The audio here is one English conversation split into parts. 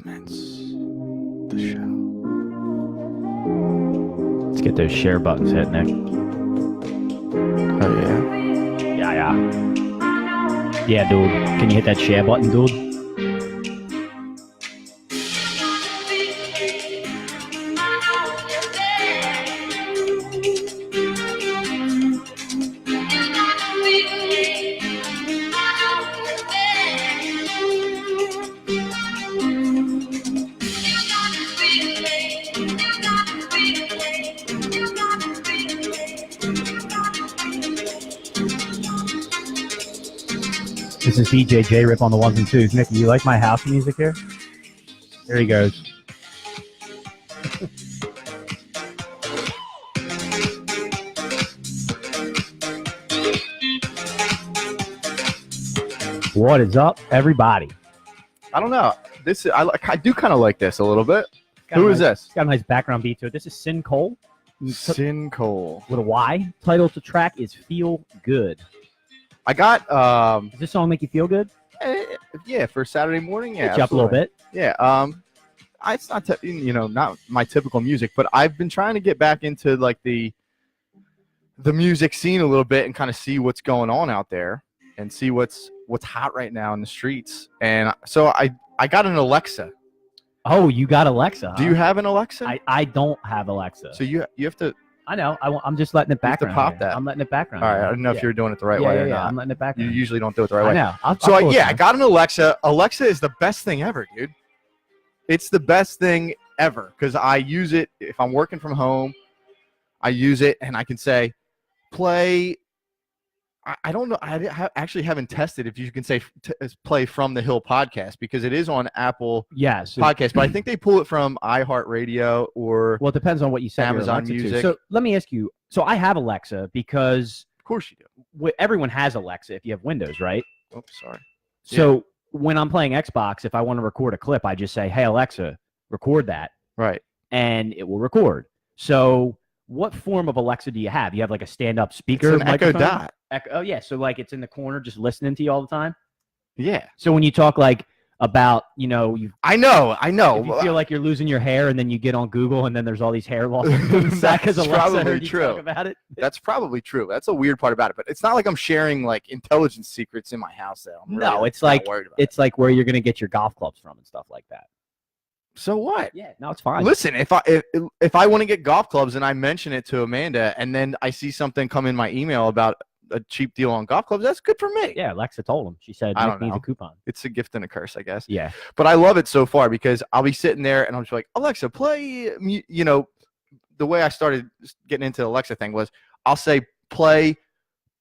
commence the show. Let's get those share buttons hit, Nick. Oh, yeah? Yeah, dude. Can you hit that share button, dude? This is DJ J Rip on the ones and twos. Nick, do you like my house music here? There he goes. What is up, everybody? I don't know. I do kind of like this a little bit. Who is this? Got a nice background beat to it. This is Sin Cole. Sin Cole. With a Y. Title to track is Feel Good. I got Does this song make you feel good? yeah, for Saturday morning. Yeah, Get you up a little bit. Yeah. It's not not my typical music, but I've been trying to get back into like the music scene a little bit and kind of see what's going on out there and see what's hot right now in the streets. And so I got an Alexa. Oh, you got Alexa? Huh? Do you have an Alexa? I don't have Alexa. So you have to. I know. I'm just letting it background. You have to pop that. I'm letting it background. All right. I don't know if you're doing it the right way or not. I'm letting it background. You usually don't do it the right way. I know. I got an Alexa. Alexa is the best thing ever, dude. It's the best thing ever because I use it if I'm working from home. I use it and I can say, play. I don't know. I actually haven't tested if you can say play From the Hill podcast because it is on Apple podcast, but I think they pull it from iHeartRadio or well, it depends on what you set Amazon Music. So let me ask you. So I have Alexa because of course you do. Everyone has Alexa if you have Windows, right? Oops, sorry. So when I'm playing Xbox, if I want to record a clip, I just say, "Hey Alexa, record that," right, and it will record. So what form of Alexa do you have? You have like a stand-up speaker? It's an Echo Dot. Oh, yeah. So, like, it's in the corner just listening to you all the time? Yeah. So, when you talk, like, about, I know. If you feel like you're losing your hair and then you get on Google and then there's all these hair loss. That's probably true. Talk about it? That's probably true. That's a weird part about it. But it's not like I'm sharing, like, intelligence secrets in my house, though. No, it's like where you're going to get your golf clubs from and stuff like that. So what? Yeah, no, it's fine. Listen, if I want to get golf clubs and I mention it to Amanda and then I see something come in my email about a cheap deal on golf clubs, that's good for me. Yeah, Alexa told him. She said, I don't know. Needs a coupon. It's a gift and a curse, I guess. Yeah. But I love it so far because I'll be sitting there and I'm just like, Alexa, play, the way I started getting into the Alexa thing was I'll say, play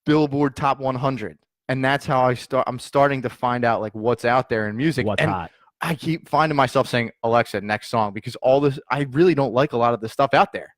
Billboard Top 100. And that's how I'm starting to find out like what's out there in music. What's hot. I keep finding myself saying, Alexa, next song, because all this, I really don't like a lot of the stuff out there.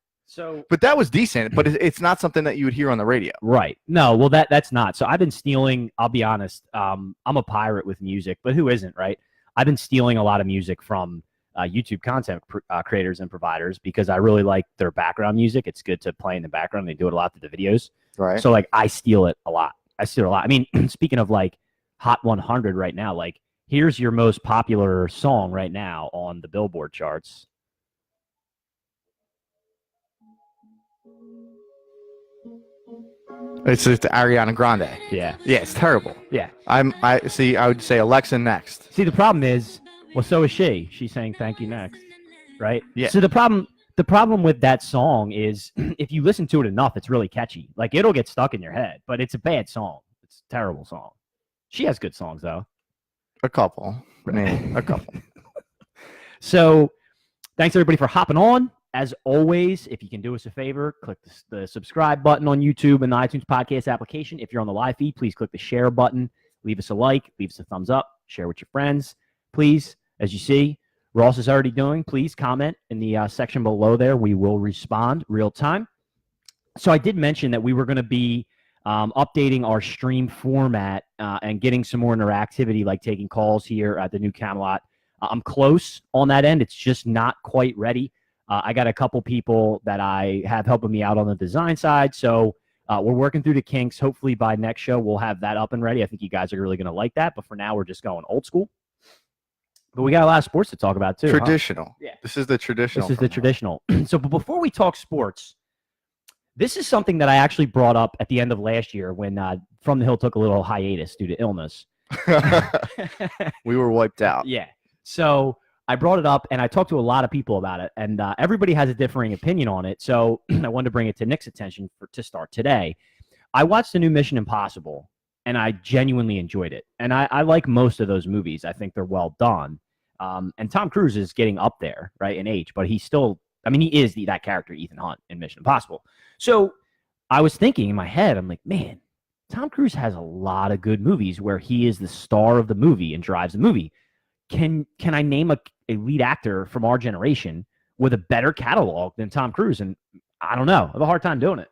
But that was decent, but it's not something that you would hear on the radio. Right. No, well, that's not. So I've been stealing, I'll be honest, I'm a pirate with music, but who isn't, right? I've been stealing a lot of music from YouTube content creators and providers because I really like their background music. It's good to play in the background. They do it a lot to the videos. Right. So, like, I steal it a lot. I mean, speaking of, like, Hot 100 right now, like, here's your most popular song right now on the Billboard charts. It's just Ariana Grande. Yeah. Yeah, it's terrible. Yeah. I would say Alexa next. See, the problem is, well, so is she. She's saying thank you next, right? Yeah. So the problem with that song is if you listen to it enough, it's really catchy. Like, it'll get stuck in your head, but it's a bad song. It's a terrible song. She has good songs, though. A couple. A couple. So thanks, everybody, for hopping on. As always, if you can do us a favor, click the subscribe button on YouTube and the iTunes podcast application. If you're on the live feed, please click the share button. Leave us a like. Leave us a thumbs up. Share with your friends. Please, as you see, Ross is already doing. Please comment in the section below there. We will respond real time. So I did mention that we were going to be updating our stream format and getting some more interactivity, like taking calls here at the new Camelot. I'm close on that end. It's just not quite ready. I got a couple people that I have helping me out on the design side. So we're working through the kinks. Hopefully by next show, we'll have that up and ready. I think you guys are really going to like that. But for now, we're just going old school. But we got a lot of sports to talk about too. Traditional. Huh? Yeah. This is the traditional. This is the traditional. So, but before we talk sports, this is something that I actually brought up at the end of last year when From the Hill took a little hiatus due to illness. We were wiped out. Yeah. So I brought it up, and I talked to a lot of people about it, and everybody has a differing opinion on it. So I wanted to bring it to Nick's attention to start today. I watched the new Mission Impossible, and I genuinely enjoyed it. And I like most of those movies. I think they're well done. And Tom Cruise is getting up there, right, in age, but he's still, I mean, he is that character, Ethan Hunt, in Mission Impossible. So I was thinking in my head, I'm like, man, Tom Cruise has a lot of good movies where he is the star of the movie and drives the movie. Can I name a lead actor from our generation with a better catalog than Tom Cruise? And I don't know. I have a hard time doing it.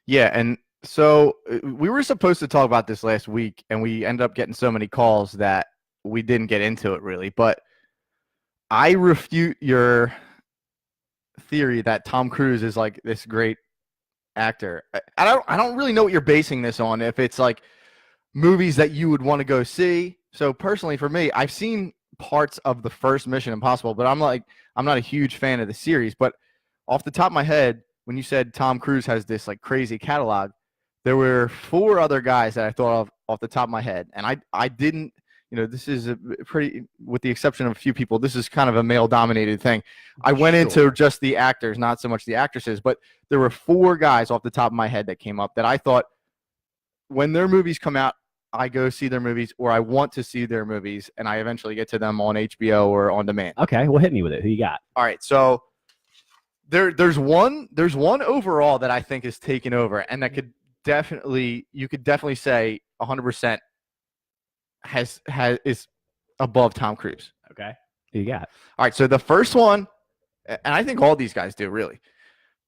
Yeah, and so we were supposed to talk about this last week, and we ended up getting so many calls that we didn't get into it really. But I refute your theory that Tom Cruise is like this great actor. I don't really know what you're basing this on. If it's like movies that you would want to go see. So personally, for me, I've seen parts of the first Mission Impossible, but I'm not a huge fan of the series. But off the top of my head, when you said Tom Cruise has this like crazy catalog, there were 4 other guys that I thought of off the top of my head, and I didn't. You know, this is a pretty, with the exception of a few people, this is kind of a male-dominated thing. I went into just the actors, not so much the actresses, but there were 4 guys off the top of my head that came up that I thought when their movies come out, I go see their movies, or I want to see their movies, and I eventually get to them on HBO or on demand. Okay, well, hit me with it. Who you got? All right, so there's one overall that I think is taken over, and that you could definitely say 100% is above Tom Cruise. Okay. Who you got? All right, so the first one, and I think all these guys do really.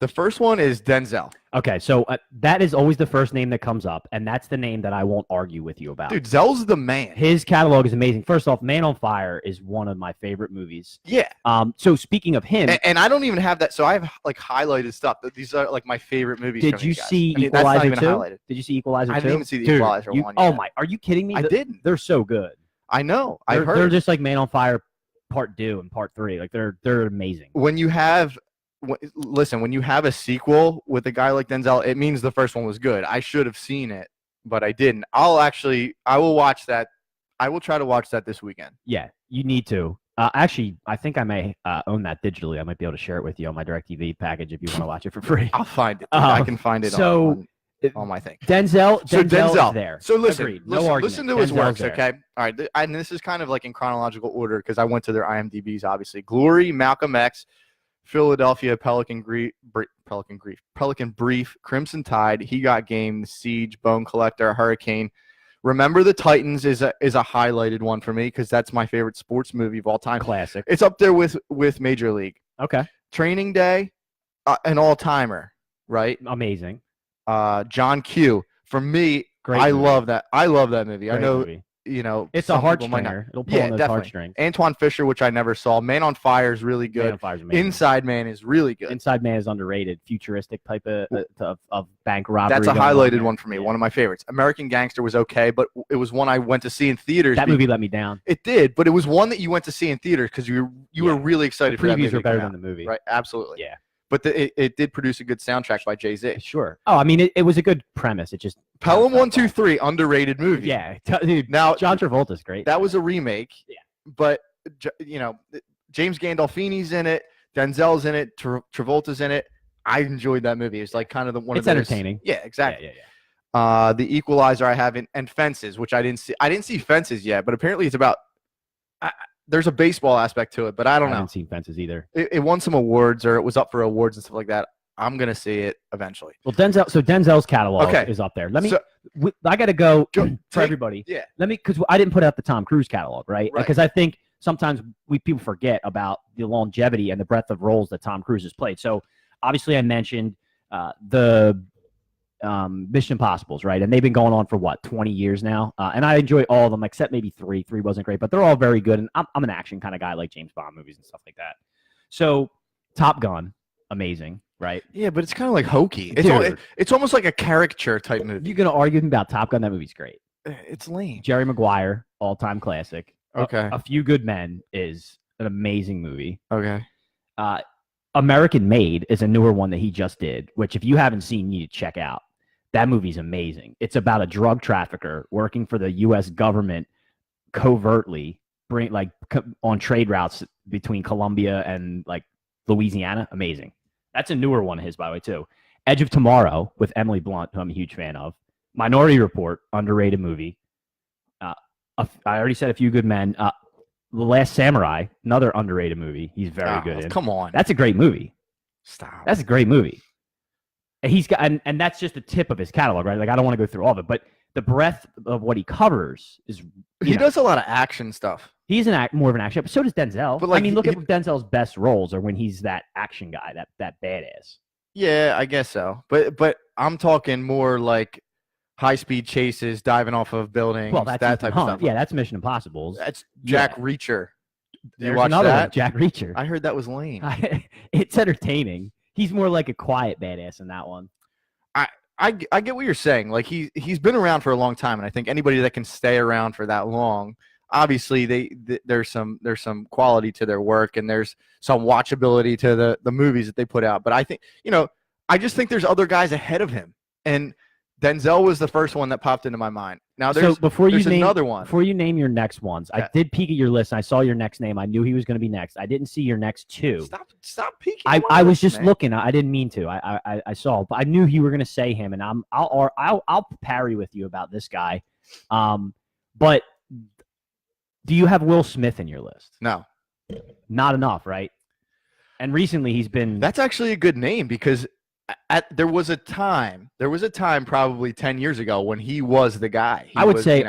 The first one is Denzel. Okay, so that is always the first name that comes up, and that's the name that I won't argue with you about. Dude, Zell's the man. His catalog is amazing. First off, Man on Fire is one of my favorite movies. Yeah. So speaking of him, and I don't even have that. So I have like highlighted stuff. These are like my favorite movies. Did you see Equalizer 2? Did you see Equalizer 2? I didn't even see the Equalizer 1. Oh my, are you kidding me? I didn't. They're so good. I know. I've heard. They're just like Man on Fire Part 2 and Part 3. Like they're amazing. When you have a sequel with a guy like Denzel, it means the first one was good. I should have seen it, but I didn't. I will watch that. I will try to watch that this weekend. Yeah, you need to. Actually, I think I may own that digitally. I might be able to share it with you on my DirecTV package if you want to watch it for free. I'll find it. I can find it on my thing. Denzel is there. So listen, Agreed. Listen to his works, okay? All right, and this is kind of like in chronological order because I went to their IMDb's, obviously. Glory, Malcolm X, Philadelphia, Pelican Brief, Crimson Tide, He Got Game, Siege, Bone Collector, Hurricane. Remember the Titans is a highlighted one for me because that's my favorite sports movie of all time. Classic. It's up there with Major League. Okay. Training Day, an all-timer, right? Amazing. John Q. For me, Great movie. love that. I love that movie. Great I know. Movie. You know, it's a heartstringer. It'll pull on those heartstrings. Antoine Fisher, which I never saw. Man on Fire is really good. Man on Fire is amazing. Inside Man is really good. Inside Man is underrated. Futuristic type of bank robbery. That's a highlighted one for me. Yeah. One of my favorites. American Gangster was okay, but it was one I went to see in theaters. That movie let me down. It did, but it was one that you went to see in theaters because you were really excited for that movie. The previews were better than the movie. Right, absolutely. Yeah. But it did produce a good soundtrack by Jay-Z. Sure. Oh, I mean, it was a good premise. It just Pelham 1, 2, 3, underrated movie. Yeah, dude. Now John Travolta's great. That was a remake. Yeah. But you know, James Gandolfini's in it. Denzel's in it. Travolta's in it. I enjoyed that movie. It's like kind of It's entertaining. Yeah, exactly. Yeah. The Equalizer I have and Fences, which I didn't see. I didn't see Fences yet, but apparently it's about. There's a baseball aspect to it, but I don't know. I haven't seen Fences either. It won some awards, or it was up for awards and stuff like that. I'm gonna see it eventually. Well, Denzel's catalog is up there. I got to go for everybody. Yeah. Because I didn't put out the Tom Cruise catalog, right? Because I think sometimes people forget about the longevity and the breadth of roles that Tom Cruise has played. So obviously, I mentioned the Mission Impossibles, right? And they've been going on for 20 years now. And I enjoy all of them, except maybe 3. 3 wasn't great, but they're all very good. And I'm an action kind of guy, like James Bond movies and stuff like that. So Top Gun, amazing, right? Yeah, but it's kind of like hokey. It's almost like a caricature type movie. You're gonna argue about Top Gun? That movie's great. It's lame. Jerry Maguire, all-time classic. Okay. A Few Good Men is an amazing movie. Okay. American Made is a newer one that he just did, which if you haven't seen, you need to check out. That movie's amazing. It's about a drug trafficker working for the U.S. government covertly, on trade routes between Colombia and like Louisiana. Amazing. That's a newer one of his, by the way, too. Edge of Tomorrow with Emily Blunt, who I'm a huge fan of. Minority Report, underrated movie. I already said A Few Good Men. The Last Samurai, another underrated movie. He's very good in. Come on. That's a great movie. Stop. That's a great movie. And he's got, and that's just the tip of his catalog, right? Like, I don't want to go through all of it, but the breadth of what he covers is. He does a lot of action stuff. He's more of an action, but so does Denzel. But like, I mean, look at Denzel's best roles are when he's that action guy, that badass. Yeah, I guess so. But I'm talking more like high-speed chases, diving off of buildings, Well, that's that type of stuff. Yeah, that's Mission Impossible. That's Jack Reacher. Did you There's watch another that? one, Jack Reacher. I heard that was lame. It's entertaining. He's more like a quiet badass in that one. I get what you're saying. Like he's been around for a long time, and I think anybody that can stay around for that long, obviously there's some quality to their work, and there's some watchability to the movies that they put out. But I think I just think there's other guys ahead of him, and Denzel was the first one that popped into my mind. Now there's another one. Before you name your next ones, I did peek at your list, and I saw your next name. I knew he was going to be next. I didn't see your next two. Stop peeking. I was just looking. I didn't mean to. I saw, but I knew you were going to say him, and I'll parry with you about this guy. But do you have Will Smith in your list? No, not enough, right? And recently he's been. That's actually a good name because. There was a time probably 10 years ago when he was the guy. I would say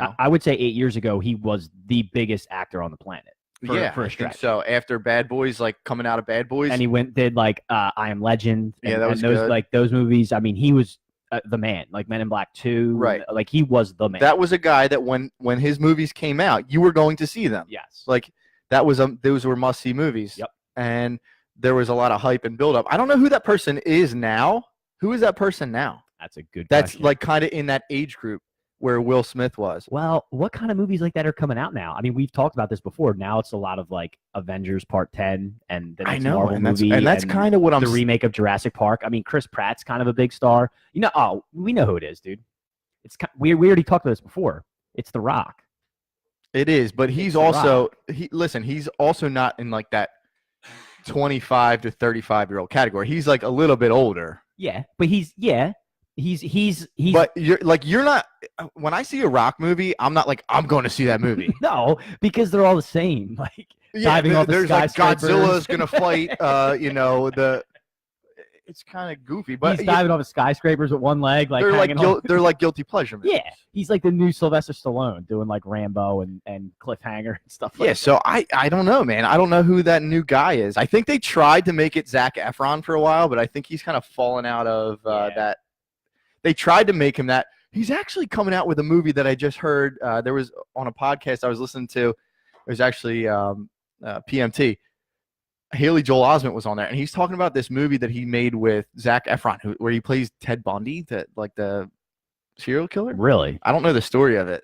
8 years ago he was the biggest actor on the planet. For a stretch. I think so. After Bad Boys, like coming out of Bad Boys, and he did like I Am Legend. Yeah, that was those good. Like those movies. I mean, he was the man. Like Men in Black 2. Right. Like he was the man. That was a guy that when his movies came out, you were going to see them. Yes. Like those were must see movies. Yep. And there was a lot of hype and build up. I don't know who that person is now. Who is that person now? That's a good question. That's like kind of in that age group where Will Smith was. Well, what kind of movies like that are coming out now? I mean, we've talked about this before. Now it's a lot of like Avengers Part 10 and the next Marvel movie. And that's kind of what the remake of Jurassic Park. I mean, Chris Pratt's kind of a big star. We know who it is, dude. We already talked about this before. It's The Rock. It is, but he's also he's also not in like that 25 to 35-year-old category. He's like a little bit older. Yeah, but he's But you're not. When I see a Rock movie, I'm not like I'm going to see that movie. No, because they're all the same. Like diving off the skyscrapers. Like Godzilla's going to fight. It's kind of goofy, but he's diving off of skyscrapers with one leg. Like they're like guilty pleasure movies. Yeah, he's like the new Sylvester Stallone doing like Rambo and Cliffhanger and stuff. Yeah, so I don't know, man. I don't know who that new guy is. I think they tried to make it Zac Efron for a while, but I think he's kind of fallen out of that. They tried to make him that. He's actually coming out with a movie that I just heard. There was on a podcast I was listening to. It was actually PMT. Haley Joel Osment was on there, and he's talking about this movie that he made with Zac Efron, where he plays Ted Bundy, the serial killer. Really? I don't know the story of it,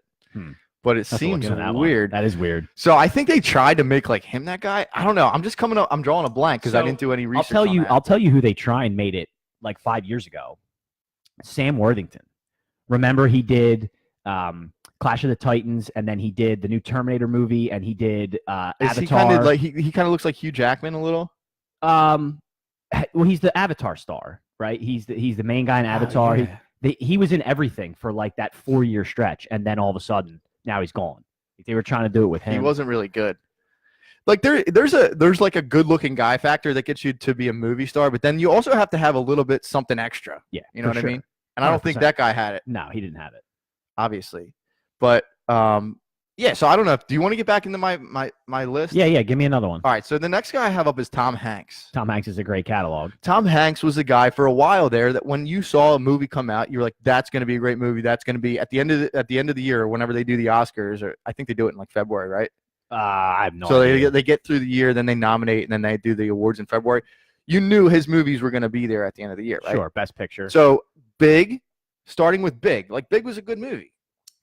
but it seems weird. That is weird. So I think they tried to make like him that guy. I don't know. I'm just coming up. I'm drawing a blank because I didn't do any research. I'll tell you who they tried and made it like 5 years ago. Sam Worthington. Remember he did Clash of the Titans, and then he did the new Terminator movie, and he did Avatar. He kind of like he kind of looks like Hugh Jackman a little. Well, he's the Avatar star, right? He's the main guy in Avatar. Oh, yeah. He was in everything for like that 4-year stretch, and then all of a sudden now he's gone. They were trying to do it with him. He wasn't really good. Like there's like a good looking guy factor that gets you to be a movie star, but then you also have to have a little bit something extra. Yeah, you know what sure. I mean? And I don't think that guy had it. No, he didn't have it. Obviously. But yeah, so I don't know. Do you want to get back into my list? Yeah, give me another one. All right, so the next guy I have up is Tom Hanks. Tom Hanks is a great catalog. Tom Hanks was a guy for a while there that when you saw a movie come out, you were like, that's going to be a great movie. That's going to be at the end of the year, whenever they do the Oscars, or I think they do it in like February, right? I have no idea. So they get through the year, then they nominate, and then they do the awards in February. You knew his movies were going to be there at the end of the year, right? Sure, Best Picture. So Big, starting with Big. Like Big was a good movie.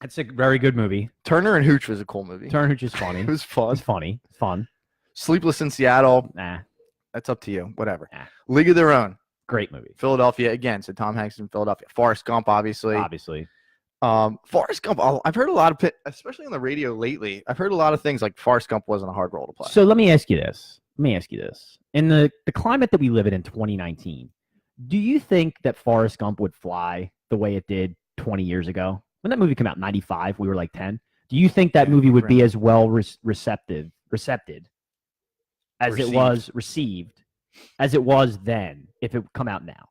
It's a very good movie. Turner and Hooch was a cool movie. Turner Hooch is funny. It was fun. It's funny. It's fun. Sleepless in Seattle. Nah. That's up to you. Whatever. Nah. League of Their Own. Great movie. Philadelphia again. So Tom Hanks in Philadelphia. Forrest Gump, obviously. Forrest Gump. I've heard a lot of, especially on the radio lately. I've heard a lot of things like Forrest Gump wasn't a hard role to play. So let me ask you this. In the climate that we live in 2019, do you think that Forrest Gump would fly the way it did 20 years ago? When that movie came out in 95, we were like 10. Do you think that movie would be as well received as it was received as it was then if it would come out now?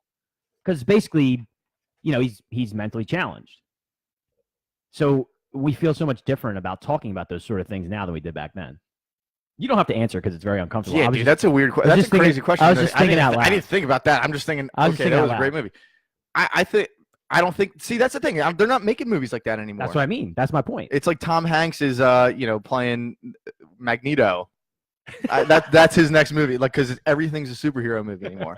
Because basically, he's mentally challenged. So we feel so much different about talking about those sort of things now than we did back then. You don't have to answer because it's very uncomfortable. Yeah, dude, that's a weird question. That's a crazy question. I was just thinking out loud. I didn't think about that. I'm just thinking, okay, that was a great movie. I don't think. See, that's the thing. They're not making movies like that anymore. That's what I mean. That's my point. It's like Tom Hanks is, playing Magneto. That's his next movie, like because everything's a superhero movie anymore.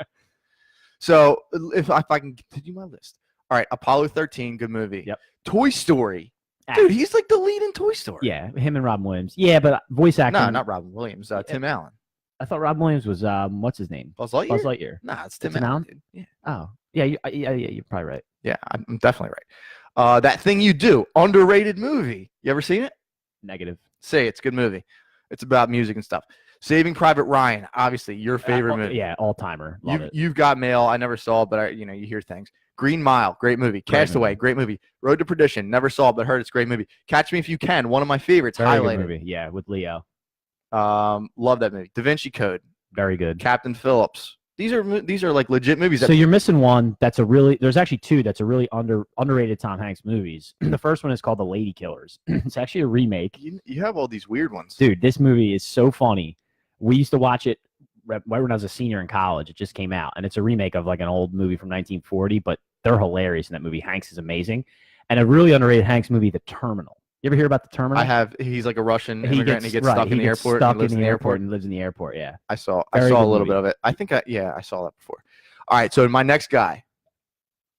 So if I can continue my list, all right, Apollo 13, good movie. Yep. Toy Story, dude, he's like the lead in Toy Story. Yeah, him and Robin Williams. Yeah, but voice acting. No, not Robin Williams. Tim Allen. I thought Robin Williams was what's his name? Buzz Lightyear. Buzz Lightyear. Nah, it's Tim Allen. Dude. Yeah. Oh, yeah, you're probably right. Yeah, I'm definitely right. That Thing You Do, underrated movie. You ever seen it? Negative. Say it's a good movie. It's about music and stuff. Saving Private Ryan, obviously your favorite movie. Yeah, all timer. You've Got Mail. I never saw it, but you hear things. Green Mile, great movie. Castaway, great movie. Road to Perdition, never saw it, but heard it's a great movie. Catch Me If You Can, one of my favorites. Very good movie. Yeah, with Leo. Love that movie. Da Vinci Code, very good. Captain Phillips. These are like legit movies. So you're missing one. There's actually two that's a really underrated Tom Hanks movies. The first one is called The Lady Killers. It's actually a remake. You have all these weird ones, dude. This movie is so funny. We used to watch it right when I was a senior in college. It just came out, and it's a remake of like an old movie from 1940. But they're hilarious in that movie. Hanks is amazing, and a really underrated Hanks movie, The Terminal. You ever hear about The Terminal? I have. He's like a Russian immigrant, and he gets stuck in the airport. Stuck in the airport and lives in the airport. Yeah, I saw a little bit of it. I think I saw that before. All right, so my next guy,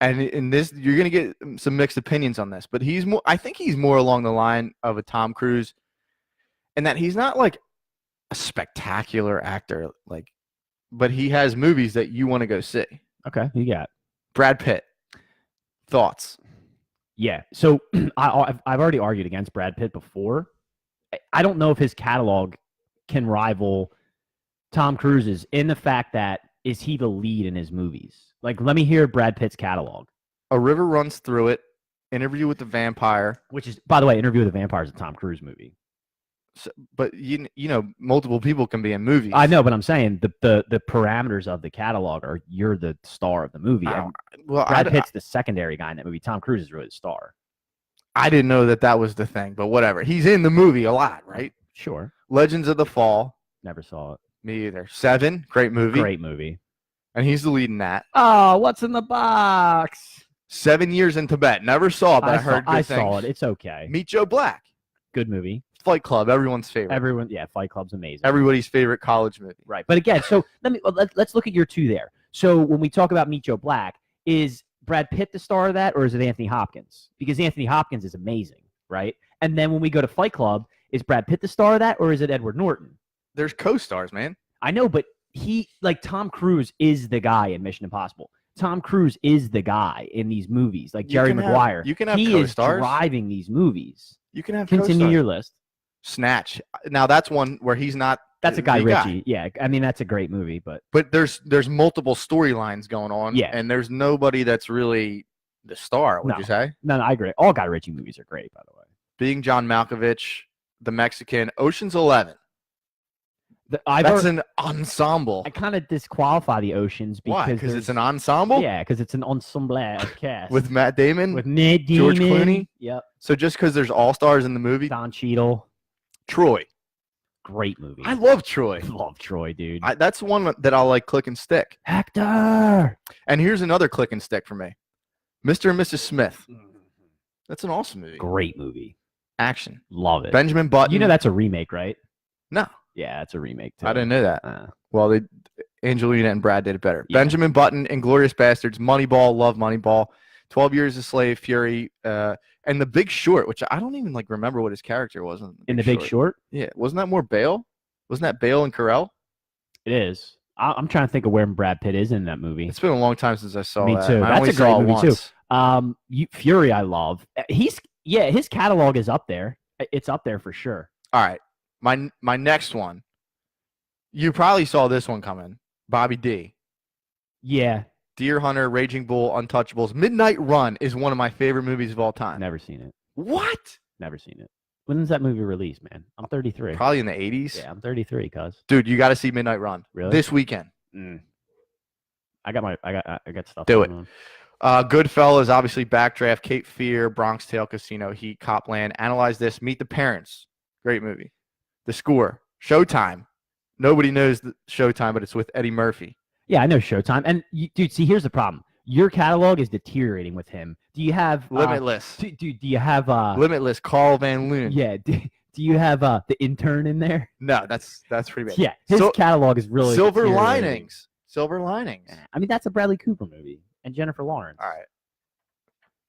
and in this you're gonna get some mixed opinions on this, but I think he's more along the line of a Tom Cruise, and that he's not like a spectacular actor, but he has movies that you want to go see. Okay, you got Brad Pitt. Thoughts? Yeah, so I've already argued against Brad Pitt before. I don't know if his catalog can rival Tom Cruise's in the fact that is he the lead in his movies? Like, let me hear Brad Pitt's catalog. A River Runs Through It, Interview with the Vampire. Which is, by the way, Interview with the Vampire is a Tom Cruise movie. So, but multiple people can be in movies. I know, but I'm saying the parameters of the catalog are you're the star of the movie. Brad Pitt's the secondary guy in that movie. Tom Cruise is really the star. I didn't know that was the thing, but whatever. He's in the movie a lot, right? Sure. Legends of the Fall. Never saw it. Me either. Seven, great movie. Great movie. And he's the lead in that. Oh, what's in the box? 7 Years in Tibet. Never saw it, but I heard good things. I saw it. It's okay. Meet Joe Black. Good movie. Fight Club, everyone's favorite. Fight Club's amazing. Everybody's favorite college movie. Right. But again, so let's look at your two there. So when we talk about Meet Joe Black, is Brad Pitt the star of that, or is it Anthony Hopkins? Because Anthony Hopkins is amazing, right? And then when we go to Fight Club, is Brad Pitt the star of that, or is it Edward Norton? There's co-stars, man. I know, but Tom Cruise is the guy in Mission Impossible. Tom Cruise is the guy in these movies, like Jerry Maguire. You can have co-stars. He is driving these movies. You can have Continue your list. Snatch. Now that's one where he's not. That's a Guy Ritchie. Yeah, I mean that's a great movie, but there's multiple storylines going on. Yeah, and there's nobody that's really the star. Would you say? No, I agree. All Guy Ritchie movies are great, by the way. Being John Malkovich, the Mexican, Ocean's 11. That's an ensemble. I kind of disqualify the Oceans because Because it's an ensemble. Yeah, because it's an ensemble of cast with Matt Damon, George Clooney. Yep. So just because there's all stars in the movie, Don Cheadle, Troy, great movie. I love Troy. Love Troy, dude. That's one that I'll like click and stick. Hector. And here's another click and stick for me, Mr. and Mrs. Smith. That's an awesome movie. Great movie. Action. Love it. Benjamin Button. You know that's a remake, right? No. Yeah, it's a remake too. I didn't know that. Well, Angelina and Brad did it better. Yeah. Benjamin Button, Inglourious Bastards, Moneyball, love Moneyball. 12 Years a Slave, Fury, and The Big Short, which I don't even like remember what his character was In The Big Short? Yeah, wasn't that more Bale? Wasn't that Bale and Carell? It is. I'm trying to think of where Brad Pitt is in that movie. It's been a long time since I saw Me that. too. I That's only a great saw it movie once. too. Fury, I love. His catalog is up there. It's up there for sure. All right, my next one. You probably saw this one coming. Bobby D. Yeah. Deer Hunter, Raging Bull, Untouchables. Midnight Run is one of my favorite movies of all time. Never seen it. What? Never seen it. When is that movie released, man? I'm 33. Probably in the 80s. Yeah, I'm 33, cuz. Dude, you got to see Midnight Run. Really? This weekend. I got stuff. Do it. going Goodfellas, obviously Backdraft, Cape Fear, Bronx Tale, Casino, Heat, Copland. Analyze This, Meet the Parents. Great movie. The Score, Showtime. Nobody knows the Showtime, but it's with Eddie Murphy. Yeah, I know Showtime. And dude, see, here's the problem. Your catalog is deteriorating with him. Do you have Limitless? Do you have Limitless, Carl Van Loon. Yeah. Do you have the Intern in there? No, that's pretty bad. Yeah, his catalog is really Silver deteriorating. Linings. Silver Linings. I mean, that's a Bradley Cooper movie and Jennifer Lawrence. All right.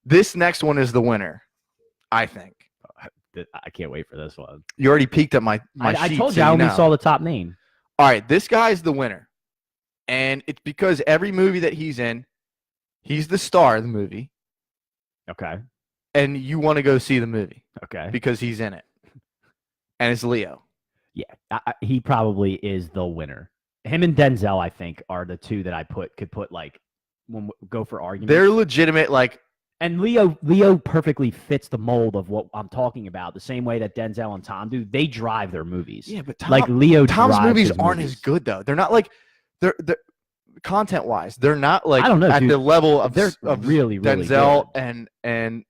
This next one is the winner, I think. I can't wait for this one. You already peeked at my I sheet, told so you I only know. saw the top name. All right, this guy's the winner. And it's because every movie that he's in, he's the star of the movie. Okay. And you want to go see the movie Okay. because he's in it. And it's Leo. Yeah, he probably is the winner. Him and Denzel, I think, are the two that I could put like when we go for argument. They're legitimate, like. And Leo perfectly fits the mold of what I'm talking about. The same way that Denzel and Tom do. They drive their movies. Yeah, but Tom's movies aren't as good though. They're not like they're content wise. They're not like I don't know, at dude. the level of They're really Denzel good. and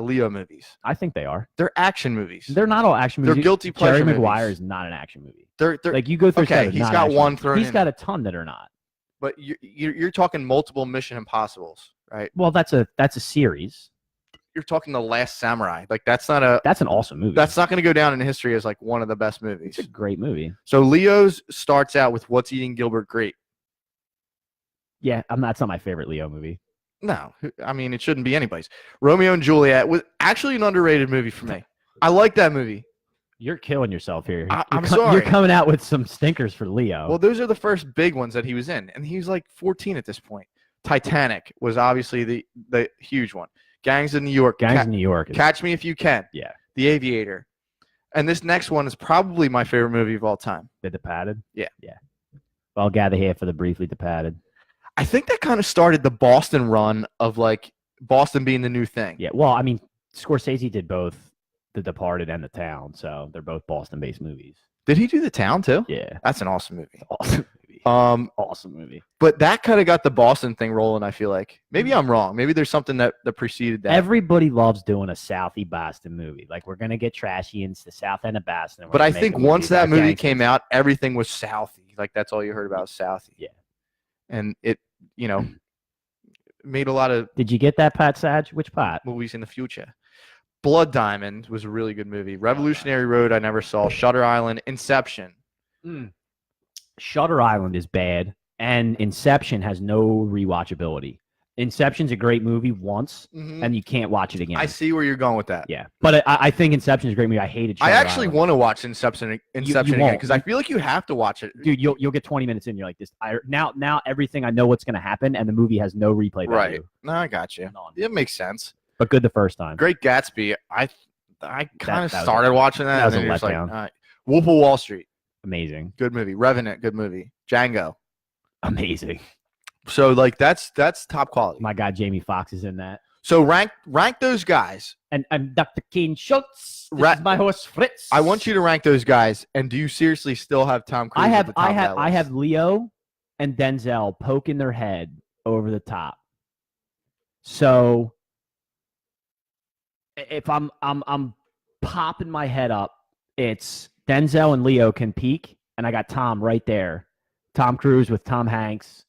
Leo movies. I think they are. They're action movies. They're not all action movies. They're guilty pleasure Jerry movies. Maguire is not an action movie. They're like you go through. okay. He's got one thrown. He's got a ton that are not. But you're talking multiple Mission Impossibles, right? Well, that's a series. You're talking The Last Samurai. Like that's an awesome movie. That's not going to go down in history as like one of the best movies. It's a great movie. So Leo's starts out with What's Eating Gilbert Grape. Yeah, that's not my favorite Leo movie. No, I mean it shouldn't be anybody's. Romeo and Juliet was actually an underrated movie for me. I like that movie. You're killing yourself here. I'm sorry. You're coming out with some stinkers for Leo. Well, those are the first big ones that he was in, and he was like 14 at this point. Titanic was obviously the huge one. Gangs of New York. Catch Me If You Can. Yeah. The Aviator. And this next one is probably my favorite movie of all time. The Departed? Yeah. Yeah. Well, I'll gather here for the briefly Departed. I think that kind of started the Boston run of like Boston being the new thing. Yeah. Well, I mean, Scorsese did both The Departed and The Town, so they're both Boston-based movies. Did he do The Town too? Yeah. That's an awesome movie. Awesome movie. Awesome movie. But that kind of got the Boston thing rolling, I feel like. Maybe I'm wrong. Maybe there's something that preceded that. Everybody loves doing a Southie Boston movie. Like, we're going to get trashy into the South End of Boston. But I think once that movie came out, everything was Southie. Like, that's all you heard about, Southie. Yeah. And it, made a lot of... Did you get that, Pat Sage? Which part? Movies in the future. Blood Diamond was a really good movie. Revolutionary Road, I never saw. Shutter Island. Inception. Shutter Island is bad, and Inception has no rewatchability. Inception's a great movie once, and you can't watch it again. I see where you're going with that. Yeah, but I think Inception's a great movie. I hated Shutter I actually Island. want to watch Inception again because I feel like you have to watch it. Dude, you'll get 20 minutes in, you're like this. Now everything I know what's going to happen, and the movie has no replay value. Right. No, I got you. None. It makes sense. But good the first time. Great Gatsby. I kind of that started watching that. That was and a then you're just letdown. Like, all right. Wolf of Wall Street. Amazing. Good movie. Revenant. Good movie. Django. Amazing. So like that's top quality. My God, Jamie Foxx is in that. So rank those guys. And I'm Dr. Kane Schultz. This is my horse Fritz. I want you to rank those guys. And do you seriously still have Tom Cruise? I have Leo and Denzel poking their head over the top. So if I'm popping my head up, it's Denzel and Leo can peak, and I got Tom right there. Tom Cruise with Tom Hanks.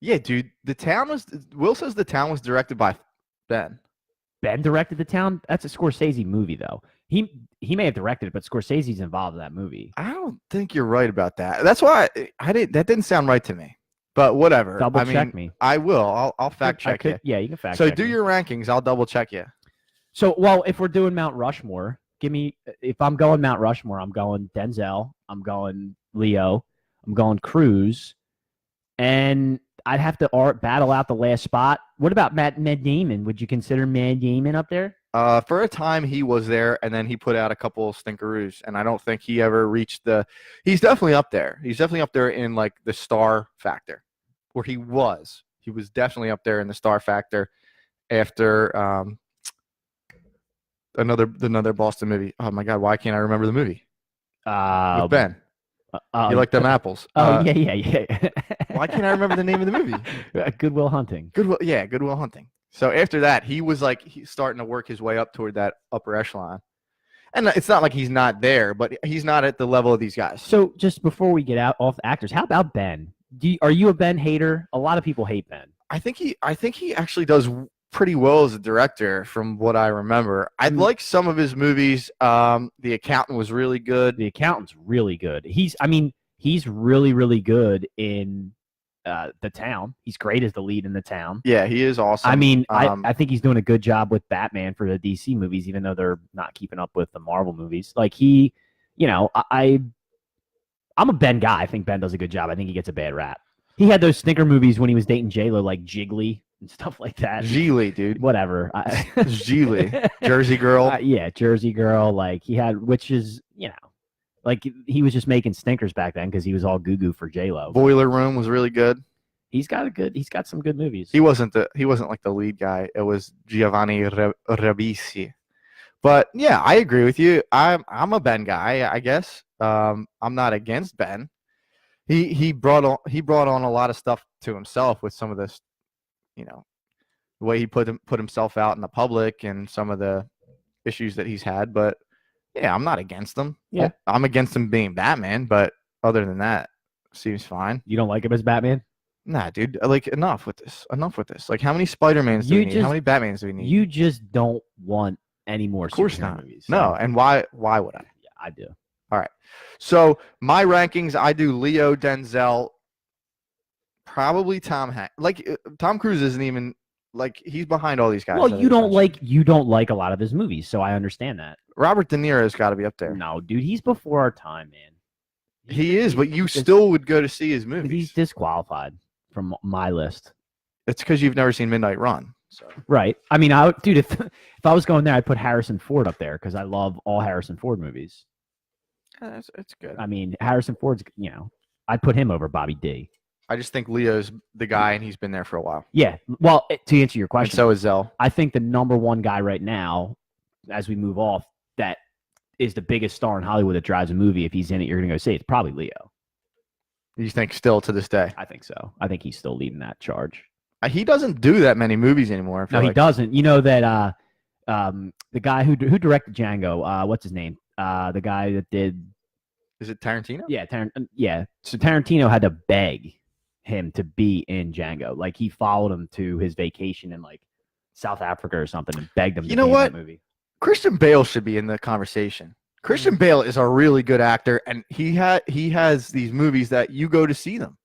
Yeah, dude. Will says The Town was directed by Ben. Ben directed The Town? That's a Scorsese movie, though. He may have directed it, but Scorsese's involved in that movie. I don't think you're right about that. That's why that didn't sound right to me. But whatever. Double check me. I will. I'll fact check you. Yeah, you can fact So check do me. your rankings. I'll double check you. So, well, if we're doing Mount Rushmore, if I'm going Mount Rushmore, I'm going Denzel, I'm going Leo, I'm going Cruz, and I'd have to battle out the last spot. What about Matt Damon? Would you consider Matt Damon up there? For a time, he was there, and then he put out a couple of stinkeroos, and I don't think he ever reached the. He's definitely up there. He's definitely up there in like the star factor, where he was. He was definitely up there in the star factor after another Boston movie. Oh my God, why can't I remember the movie? With Ben. You like them apples? Yeah. Why can't I remember the name of the movie? Good Will Hunting. Good Will Hunting. So after that, he was like he's starting to work his way up toward that upper echelon. And it's not like he's not there, but he's not at the level of these guys. So just before we get out off actors, how about Ben? Are you a Ben hater? A lot of people hate Ben. I think he actually does pretty well as a director, from what I remember. I like some of his movies. The Accountant was really good. The Accountant's really good. He's really, really good in The Town. He's great as the lead in The Town. Yeah, he is awesome. I mean, I think he's doing a good job with Batman for the DC movies, even though they're not keeping up with the Marvel movies. Like I'm a Ben guy. I think Ben does a good job. I think he gets a bad rap. He had those stinker movies when he was dating J-Lo, like Jiggly and stuff like that. Gigli, dude. Whatever. Gigli. Jersey Girl. Yeah, Jersey Girl. Like he had, which is, like he was just making stinkers back then because he was all goo-goo for J-Lo. Boiler Room was really good. He's got some good movies. He wasn't like the lead guy. It was Giovanni Ribisi. But yeah, I agree with you. I'm a Ben guy, I guess. I'm not against Ben. He brought on a lot of stuff to himself with some of this, the way he put himself out in the public and some of the issues that he's had. But yeah, I'm not against him. Yeah, I'm against him being Batman, but other than that, seems fine. You don't like him as Batman? Nah, dude. Like enough with this. Like how many Spider-Mans do we need? How many Batmans do we need? You just don't want any more. Of course not. Movies. So. No, and why would I? Yeah, I do. All right. So my rankings, I do Leo, Denzel, probably Tom Hanks. Like Tom Cruise isn't even like he's behind all these guys. Well, you don't like a lot of his movies, so I understand that. Robert De Niro's got to be up there. No, dude, he's before our time, man. He is, but you still would go to see his movies. He's disqualified from my list. It's because you've never seen Midnight Run. So. Right. I mean, if I was going there, I'd put Harrison Ford up there because I love all Harrison Ford movies. It's good. I mean, Harrison Ford's, I'd put him over Bobby D. I just think Leo's the guy, and he's been there for a while. Yeah. Well, to answer your question, and so is Zell. I think the number one guy right now, as we move off, that is the biggest star in Hollywood that drives a movie. If he's in it, you're going to go see it's probably Leo. You think still to this day? I think so. I think he's still leading that charge. He doesn't do that many movies anymore. No, he doesn't. You know that the guy who directed Django, what's his name? The guy that did. Is it Tarantino? Yeah, yeah. So Tarantino had to beg him to be in Django. Like he followed him to his vacation in like South Africa or something and begged him to be in that movie. Christian Bale should be in the conversation. Christian Bale is a really good actor, and he has these movies that you go to see them.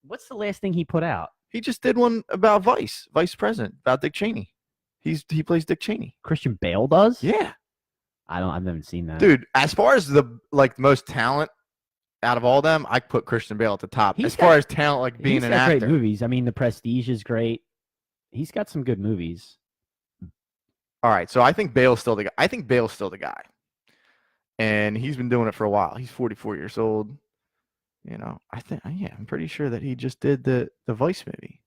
What's the last thing he put out? He just did one about Vice President, about Dick Cheney. He plays Dick Cheney. Christian Bale does? Yeah. I've never seen that. Dude, as far as the most talent out of all them, I put Christian Bale at the top. As far as talent, like being an actor. Great movies. I mean, The Prestige is great. He's got some good movies. All right, so I think Bale's still the guy. And he's been doing it for a while. He's 44 years old. I'm pretty sure that he just did the Vice movie.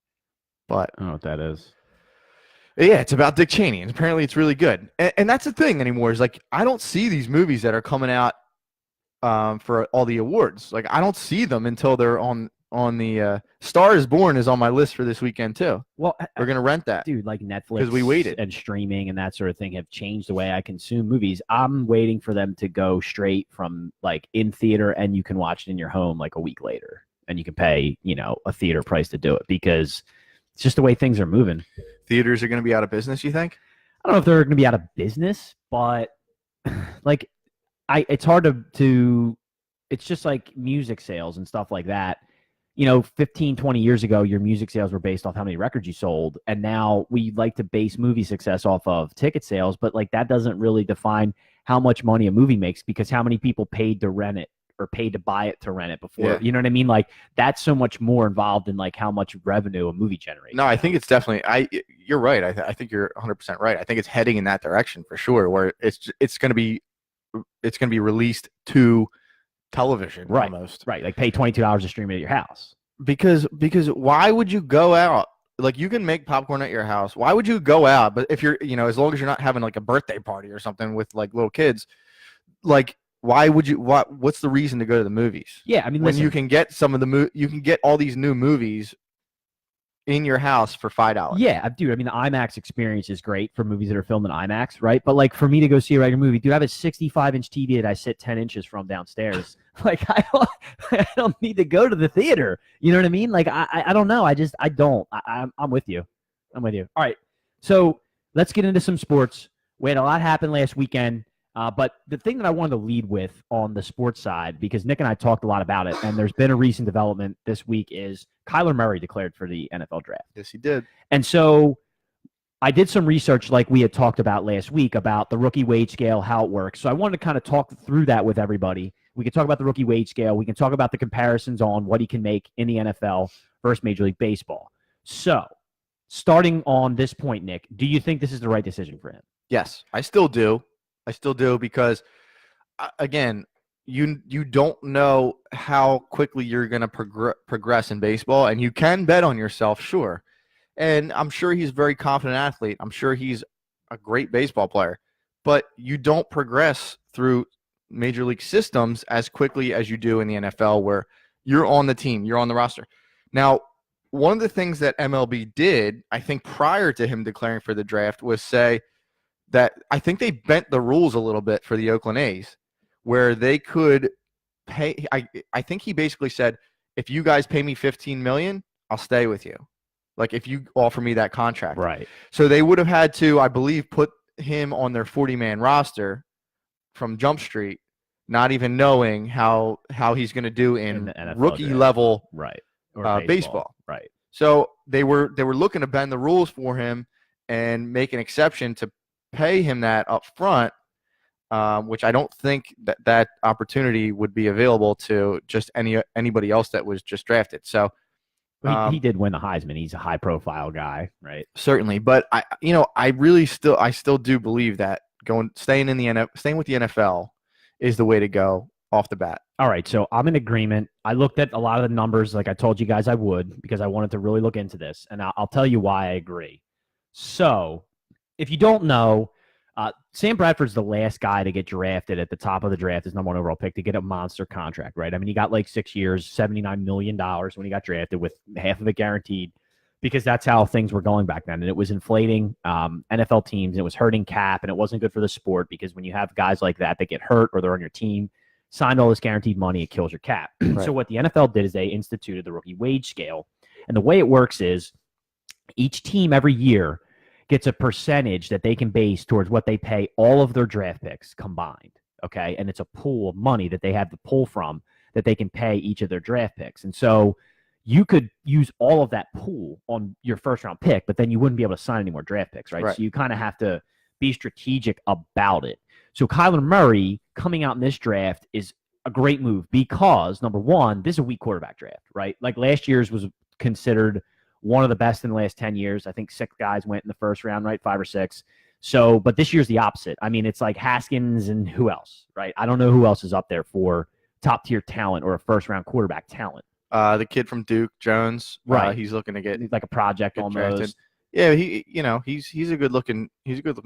But I don't know what that is. Yeah, it's about Dick Cheney, and apparently it's really good. And that's the thing anymore is like I don't see these movies that are coming out for all the awards. Like I don't see them until they're on the Star is Born is on my list for this weekend too. Well, we're gonna rent that, dude. Like Netflix, because we waited, and streaming and that sort of thing have changed the way I consume movies. I'm waiting for them to go straight from like in theater, and you can watch it in your home like a week later, and you can pay a theater price to do it because it's just the way things are moving. Theaters are going to be out of business, you think? I don't know if they're going to be out of business, but like it's hard to it's just like music sales and stuff like that. 15, 20 years ago, your music sales were based off how many records you sold. And now we like to base movie success off of ticket sales, but like that doesn't really define how much money a movie makes, because how many people paid to rent it or paid to buy it to rent it before, you know what I mean? Like that's so much more involved in like how much revenue a movie generates. No, I think it's definitely, you're right. I think you're 100% right. I think it's heading in that direction for sure, where it's going to be released to television almost. Right. Like pay $22 to stream it at your house. Because why would you go out? Like you can make popcorn at your house. Why would you go out? But if you're, as long as you're not having like a birthday party or something with like little kids, like why would you, what's the reason to go to the movies? Yeah. I mean, when you can get you can get all these new movies in your house for $5. Yeah, dude. I mean, the IMAX experience is great for movies that are filmed in IMAX, right? But like for me to go see a regular movie, dude, I have a 65-inch TV that I sit 10 inches from downstairs. Like I don't need to go to the theater. You know what I mean? Like I don't know. I don't. I'm with you. I'm with you. All right. So let's get into some sports. We had a lot happen last weekend. But the thing that I wanted to lead with on the sports side, because Nick and I talked a lot about it, and there's been a recent development this week, is Kyler Murray declared for the NFL draft. Yes, he did. And so I did some research like we had talked about last week about the rookie wage scale, how it works. So I wanted to kind of talk through that with everybody. We can talk about the rookie wage scale. We can talk about the comparisons on what he can make in the NFL versus Major League Baseball. So starting on this point, Nick, do you think this is the right decision for him? Yes, I still do. Because, again, you don't know how quickly you're going to progress in baseball, and you can bet on yourself, sure. And I'm sure he's a very confident athlete. I'm sure he's a great baseball player. But you don't progress through major league systems as quickly as you do in the NFL, where you're on the team, you're on the roster. Now, one of the things that MLB did, I think prior to him declaring for the draft, was say that I think they bent the rules a little bit for the Oakland A's, where they could pay. I think he basically said, if you guys pay me $15 million, I'll stay with you. Like if you offer me that contract. Right. So they would have had to, I believe, put him on their 40-man roster from Jump Street, not even knowing how he's going to do in rookie draft level or baseball. Right. So they were looking to bend the rules for him and make an exception to pay him that up front, which I don't think that opportunity would be available to just anybody else that was just drafted. So he did win the Heisman. He's a high profile guy, right? Certainly, but I still do believe that staying with the NFL is the way to go off the bat. All right, so I'm in agreement. I looked at a lot of the numbers like I told you guys I would, because I wanted to really look into this, and I'll tell you why I agree. So if you don't know, Sam Bradford's the last guy to get drafted at the top of the draft, his number one overall pick, to get a monster contract, right? I mean, he got like 6 years, $79 million when he got drafted, with half of it guaranteed, because that's how things were going back then. And it was inflating NFL teams, and it was hurting cap, and it wasn't good for the sport, because when you have guys like that get hurt or they're on your team, signed all this guaranteed money, it kills your cap. Right. So what the NFL did is they instituted the rookie wage scale. And the way it works is each team every year gets a percentage that they can base towards what they pay all of their draft picks combined, okay? And it's a pool of money that they have to pull from that they can pay each of their draft picks. And so you could use all of that pool on your first-round pick, but then you wouldn't be able to sign any more draft picks, right? So you kind of have to be strategic about it. So Kyler Murray coming out in this draft is a great move because, number one, this is a weak quarterback draft, right? Like last year's was considered one of the best in the last 10 years. I think 6 guys went in the first round, right? 5 or 6. So, but this year's the opposite. I mean, it's like Haskins and who else, right? I don't know who else is up there for top tier talent or a first round quarterback talent. The kid from Duke, Jones, right? He's looking to get like a project almost. Drafted. Yeah, he's a good looking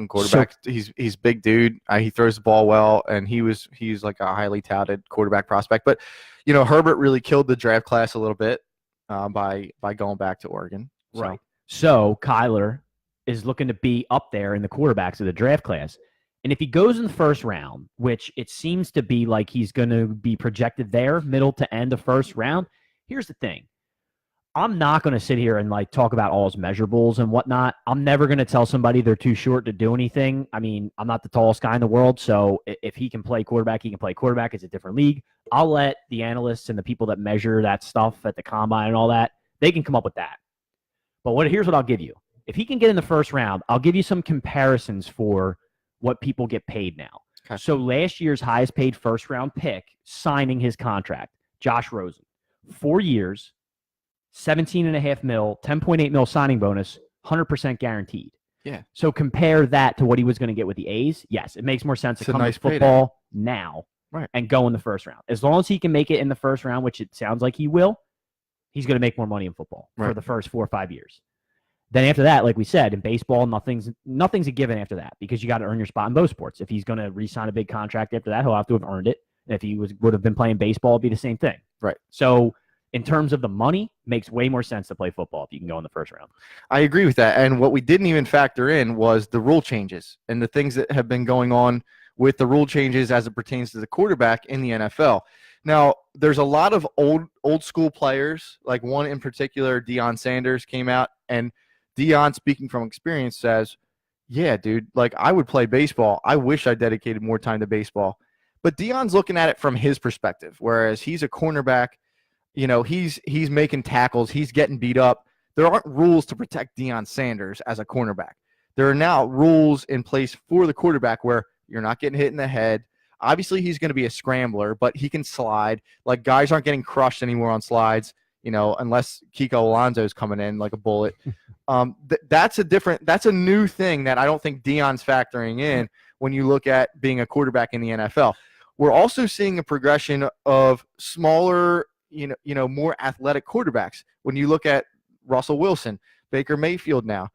quarterback. So, he's big dude. He throws the ball well, and he's like a highly touted quarterback prospect. But Herbert really killed the draft class a little bit by going back to Oregon. Right. So Kyler is looking to be up there in the quarterbacks of the draft class. And if he goes in the first round, which it seems to be like he's going to be projected there, middle to end of first round, here's the thing. I'm not going to sit here and like talk about all his measurables and whatnot. I'm never going to tell somebody they're too short to do anything. I mean, I'm not the tallest guy in the world, so if he can play quarterback, he can play quarterback. It's a different league. I'll let the analysts and the people that measure that stuff at the combine and all that, they can come up with that. But here's what I'll give you. If he can get in the first round, I'll give you some comparisons for what people get paid now. Okay. So last year's highest paid first round pick signing his contract, Josh Rosen, 4 years, $17.5 million, $10.8 million signing bonus, 100% guaranteed. Yeah. So compare that to what he was going to get with the A's. Yes, it makes more sense to come to football now and go in the first round. As long as he can make it in the first round, which it sounds like he will, he's going to make more money in football for the first 4 or 5 years. Then after that, like we said, in baseball, nothing's a given after that because you got to earn your spot in both sports. If he's going to re-sign a big contract after that, he'll have to have earned it. And if he would have been playing baseball, it'd be the same thing. Right. So in terms of the money, makes way more sense to play football if you can go in the first round. I agree with that. And what we didn't even factor in was the rule changes and the things that have been going on with the rule changes as it pertains to the quarterback in the NFL. Now, there's a lot of old school players, like one in particular, Deion Sanders, came out, and Deion, speaking from experience, says, yeah, dude, like I would play baseball. I wish I dedicated more time to baseball. But Deion's looking at it from his perspective, whereas he's a cornerback. You know, he's making tackles. He's getting beat up. There aren't rules to protect Deion Sanders as a cornerback. There are now rules in place for the quarterback where you're not getting hit in the head. Obviously, he's going to be a scrambler, but he can slide. Like, guys aren't getting crushed anymore on slides, you know, unless Kiko Alonso's coming in like a bullet. That's a new thing that I don't think Deion's factoring in when you look at being a quarterback in the NFL. We're also seeing a progression of smaller, you know, more athletic quarterbacks. When you look at Russell Wilson, Baker Mayfield now,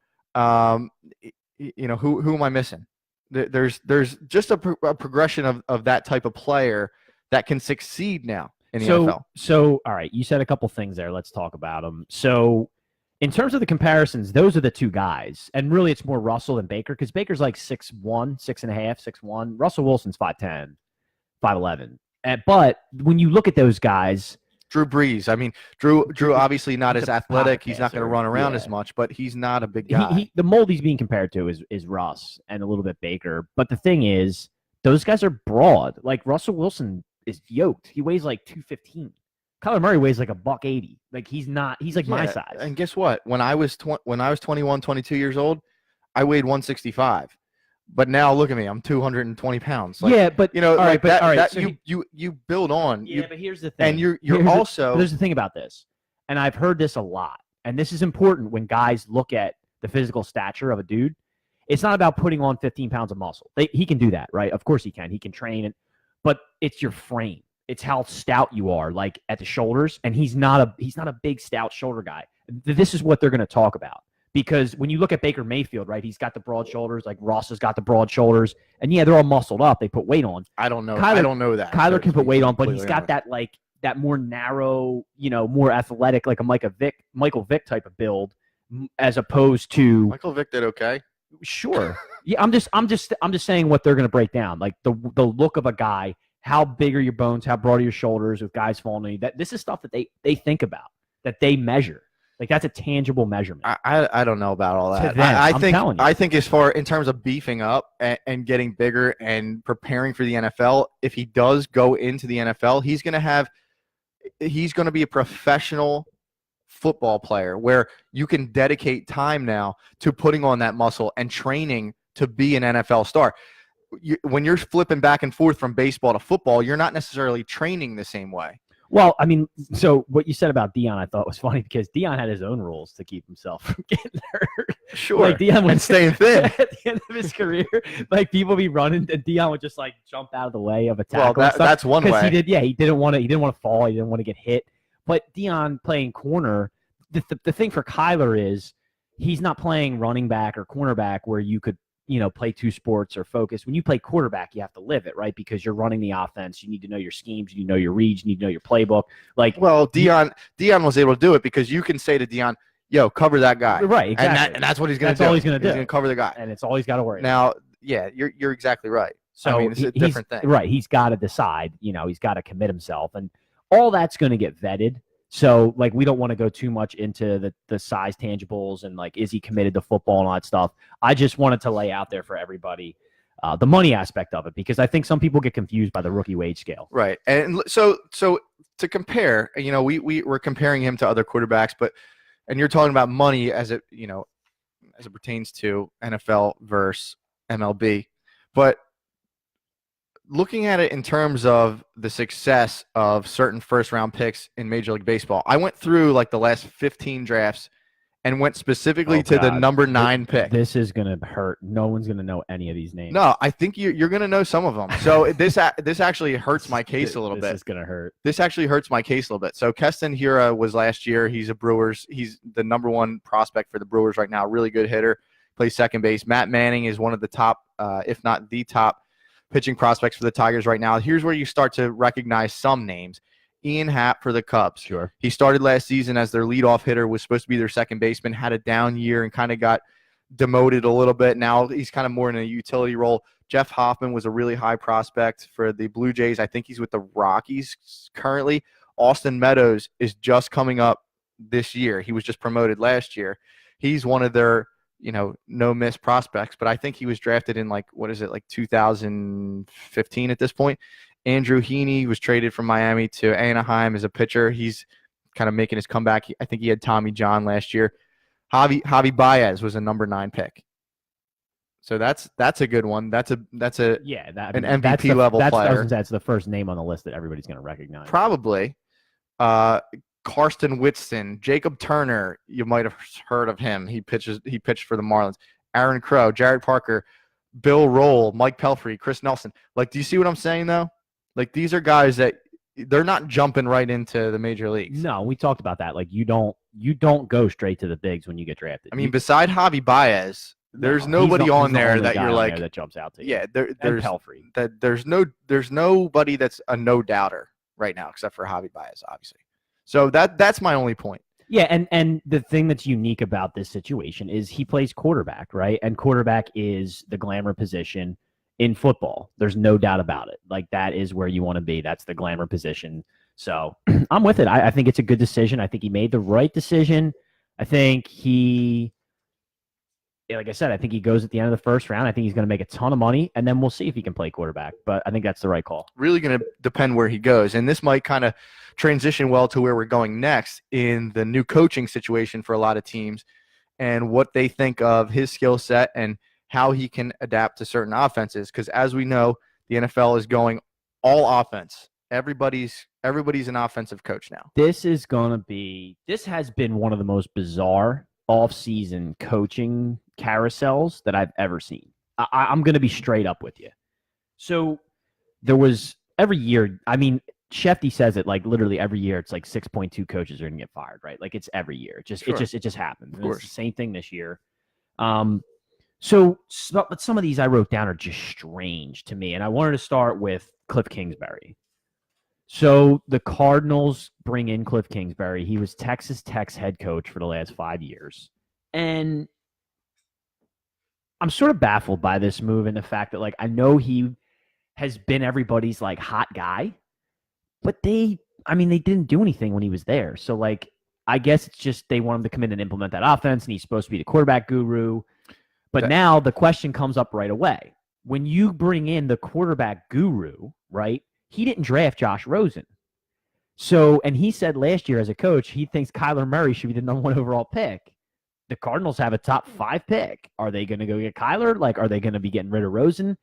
you know, who am I missing? There's just a progression of that type of player that can succeed now in the NFL. So, all right, you said a couple things there. Let's talk about them. So, in terms of the comparisons, those are the two guys. And really, it's more Russell than Baker because Baker's like 6'1", 6.5", 6'1". Russell Wilson's 5'10", 5'11". But when you look at those guys, Drew Brees. I mean, Drew obviously not as athletic. He's not going to run around as much, but he's not a big guy. The mold he's being compared to is Russ and a little bit Baker. But the thing is, those guys are broad. Like Russell Wilson is yoked. He weighs like 215. Kyler Murray weighs like $180. Like he's like my size. And guess what? When I was 21, 22 years old, I weighed 165. But now look at me, I'm 220 pounds. Like, yeah, but you know, like that so you build on. Yeah, but here's the thing. And you're also there's the thing about this, and I've heard this a lot, and this is important when guys look at the physical stature of a dude. It's not about putting on 15 pounds of muscle. He can do that, right? Of course he can. He can train it, but it's your frame. It's how stout you are, like at the shoulders, and he's not a big stout shoulder guy. This is what they're going to talk about. Because when you look at Baker Mayfield, right, he's got the broad shoulders, like Ross has got the broad shoulders, and yeah, they're all muscled up. They put weight on. I don't know that. Kyler can put weight on, but he's got that like that more narrow, you know, more athletic, like a Michael Vick type of build, as opposed to Michael Vick did okay. Sure, yeah, I'm just saying what they're going to break down, like the look of a guy, how big are your bones, how broad are your shoulders, with guys falling on you. That this is stuff that they think about, that they measure. Like that's a tangible measurement. I don't know about all that. I think as far in terms of beefing up and getting bigger and preparing for the NFL, if he does go into the NFL, he's going to be a professional football player where you can dedicate time now to putting on that muscle and training to be an NFL star. When you're flipping back and forth from baseball to football, you're not necessarily training the same way. Well, I mean, so what you said about Deion, I thought was funny because Deion had his own rules to keep himself from getting hurt. Sure, like Deion would staying thin at the end of his career. Like people be running, and Deion would just like jump out of the way of a tackle. Well, that's one way. He didn't want to fall. He didn't want to get hit. But Deion playing corner, the thing for Kyler is he's not playing running back or cornerback where you could, you know, play two sports or focus. When you play quarterback, you have to live it, right? Because you're running the offense. You need to know your schemes. You need to know your reads. You need to know your playbook. Like, well, Deion was able to do it because you can say to Deion, "Yo, cover that guy." Right, exactly. And that's what he's going to do. That's all he's going to do. He's going to cover the guy, and it's all he's got to worry about. Now, yeah, you're exactly right. So I mean, it's a different thing, right? He's got to decide. You know, he's got to commit himself, and all that's going to get vetted. So, like, we don't want to go too much into the size tangibles and, like, is he committed to football and all that stuff. I just wanted to lay out there for everybody the money aspect of it, because I think some people get confused by the rookie wage scale. Right. And so to compare, we're comparing him to other quarterbacks, and you're talking about money as it pertains to NFL versus MLB. But looking at it in terms of the success of certain first-round picks in Major League Baseball, I went through like the last 15 drafts and went specifically to the number 9 pick. This is going to hurt. No one's going to know any of these names. No, I think you're going to know some of them. So this actually hurts my case a little bit. This is going to hurt. This actually hurts my case a little bit. So Keston Hiura was last year. He's the number 1 prospect for the Brewers right now. Really good hitter. Plays second base. Matt Manning is one of the top, if not the top, pitching prospects for the Tigers right now. Here's where you start to recognize some names. Ian Happ for the Cubs. Sure. He started last season as their leadoff hitter, was supposed to be their second baseman, had a down year and kind of got demoted a little bit. Now he's kind of more in a utility role. Jeff Hoffman was a really high prospect for the Blue Jays. I think he's with the Rockies currently. Austin Meadows is just coming up this year. He was just promoted last year. He's one of their, no miss prospects, but I think he was drafted in 2015 at this point. Andrew Heaney was traded from Miami to Anaheim as a pitcher. He's kind of making his comeback. I think he had Tommy John last year. Javi Baez was a number 9 pick. So that's a good one. That's an MVP level player. That's the first name on the list that everybody's going to recognize. Probably. Karsten Whitson, Jacob Turner. You might have heard of him. He pitched for the Marlins. Aaron Crow, Jared Parker, Bill Roll, Mike Pelfrey, Chris Nelson. Do you see what I'm saying though? These are guys that they're not jumping right into the major leagues. No, we talked about that. You don't go straight to the bigs when you get drafted. I mean, beside Javi Baez, there's nobody on there that you're like that jumps out to you. Yeah, there's Pelfrey. There's nobody that's a no doubter right now except for Javi Baez, obviously. So that's my only point. Yeah, and the thing that's unique about this situation is he plays quarterback, right? And quarterback is the glamour position in football. There's no doubt about it. That is where you want to be. That's the glamour position. So I'm with it. I think it's a good decision. I think he made the right decision. I think like I said, I think he goes at the end of the first round. I think he's going to make a ton of money, and then we'll see if he can play quarterback. But I think that's the right call. Really going to depend where he goes. And this might kind of transition well to where we're going next in the new coaching situation for a lot of teams and what they think of his skill set and how he can adapt to certain offenses. Because as we know, the NFL is going all offense. Everybody's an offensive coach now. This has been one of the most bizarre off-season coaching carousels that I've ever seen. I'm going to be straight up with you. So there was every year, Shefty says it literally every year. It's 6.2 coaches are going to get fired, right? It's every year. It just happens. It's the same thing this year. But some of these I wrote down are just strange to me, and I wanted to start with Cliff Kingsbury. So the Cardinals bring in Cliff Kingsbury. He was Texas Tech's head coach for the last 5 years, and I'm sort of baffled by this move and the fact that I know he has been everybody's hot guy, but they didn't do anything when he was there. So I guess it's just they want him to come in and implement that offense, and he's supposed to be the quarterback guru. But now the question comes up right away. When you bring in the quarterback guru, right, he didn't draft Josh Rosen. So, and he said last year as a coach, he thinks Kyler Murray should be the number 1 overall pick. The Cardinals have a top 5 pick. Are they going to go get Kyler? Are they going to be getting rid of Rosen?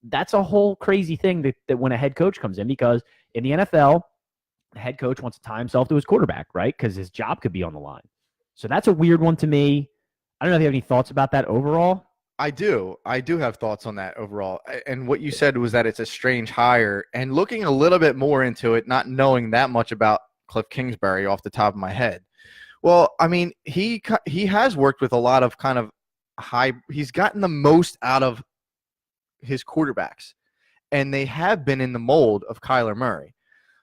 That's a whole crazy thing that when a head coach comes in, because in the NFL, the head coach wants to tie himself to his quarterback, right? Because his job could be on the line. So that's a weird one to me. I don't know if you have any thoughts about that overall. I do have thoughts on that overall. And what you said was that it's a strange hire. And looking a little bit more into it, not knowing that much about Cliff Kingsbury off the top of my head. Well, he has worked with a lot of kind of high – he's gotten the most out of his quarterbacks. And they have been in the mold of Kyler Murray.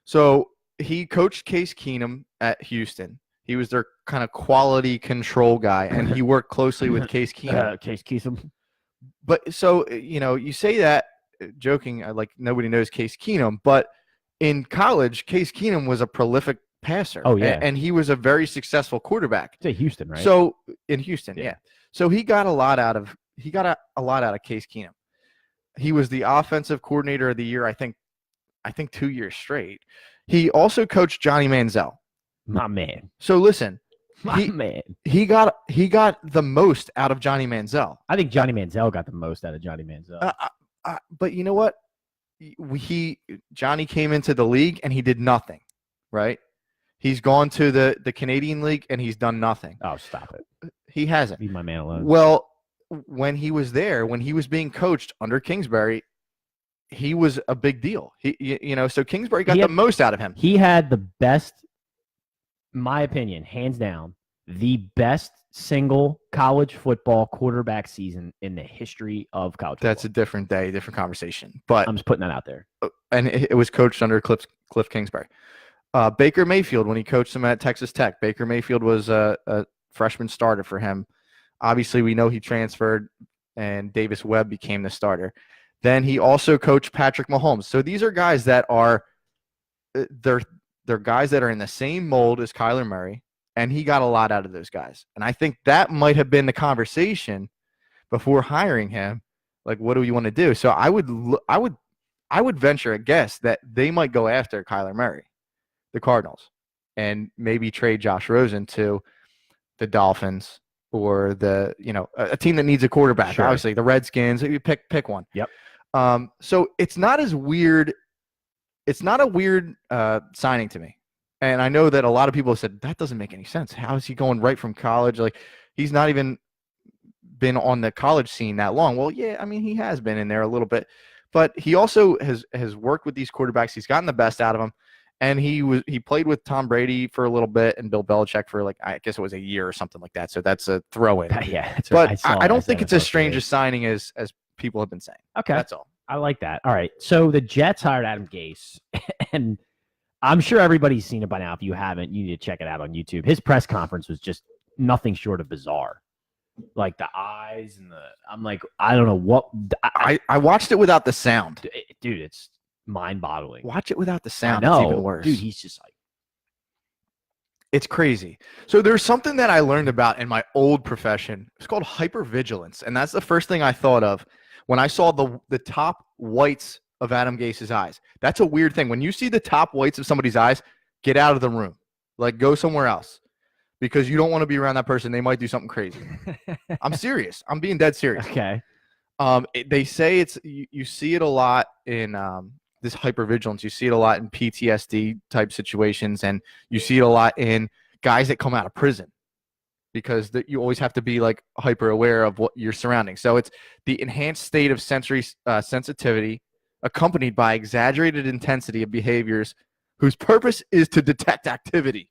So he coached Case Keenum at Houston. He was their kind of quality control guy, and he worked closely with Case Keenum. Case Keenum. But so, you say that joking, nobody knows Case Keenum, but in college, Case Keenum was a prolific passer. Oh, yeah. And he was a very successful quarterback. It's Houston, right? So in Houston, Yeah. yeah. So he got a lot out of Case Keenum. He was the offensive coordinator of the year, I think 2 years straight. He also coached Johnny Manziel. My man. So listen, My man. he got the most out of Johnny Manziel. I think Johnny Manziel got the most out of Johnny Manziel. But you know what? Johnny came into the league and he did nothing, right? He's gone to the Canadian League and he's done nothing. Oh, stop it. He hasn't. Leave my man alone. Well, when he was there, when he was being coached under Kingsbury, he was a big deal. So Kingsbury got the most out of him. He had the best, in my opinion, hands down, the best single college football quarterback season in the history of college football. That's a different day, different conversation. But I'm just putting that out there. And it was coached under Cliff Kingsbury. Baker Mayfield, when he coached him at Texas Tech, Baker Mayfield was a freshman starter for him. Obviously, we know he transferred, and Davis Webb became the starter. Then he also coached Patrick Mahomes. So these are guys that are they're guys that are in the same mold as Kyler Murray, and he got a lot out of those guys. And I think that might have been the conversation before hiring him. Like, what do you want to do? So I would venture a guess that they might go after Kyler Murray, the Cardinals, and maybe trade Josh Rosen to the Dolphins or a team that needs a quarterback. Sure. Obviously, the Redskins. You pick one. Yep. So it's not as weird. It's not a weird signing to me. And I know that a lot of people have said that doesn't make any sense. How is he going right from college? Like, he's not even been on the college scene that long. Well, yeah, I mean, he has been in there a little bit, but he also has worked with these quarterbacks. He's gotten the best out of them. And he played with Tom Brady for a little bit and Bill Belichick for, like, I guess it was a year or something like that. So that's a throw-in. Yeah, that's but right. I don't think it's as strange a signing as people have been saying. Okay. That's all. I like that. All right. So the Jets hired Adam Gase, and I'm sure everybody's seen it by now. If you haven't, you need to check it out on YouTube. His press conference was just nothing short of bizarre. Like the eyes and I'm like, I don't know what. I watched it without the sound. Dude, it's mind-boggling. Watch it without the sound. I know. It's even worse. Dude, he's just like. It's crazy. So there's something that I learned about in my old profession. It's called hypervigilance. And that's the first thing I thought of when I saw the top whites of Adam Gase's eyes. That's a weird thing. When you see the top whites of somebody's eyes, get out of the room. Like, go somewhere else. Because you don't want to be around that person. They might do something crazy. I'm serious. I'm being dead serious. Okay. They say you see it a lot in this hypervigilance. You see it a lot in PTSD type situations, and you see it a lot in guys that come out of prison, because you always have to be like hyper aware of what you're surrounding. So it's the enhanced state of sensory sensitivity accompanied by exaggerated intensity of behaviors whose purpose is to detect activity.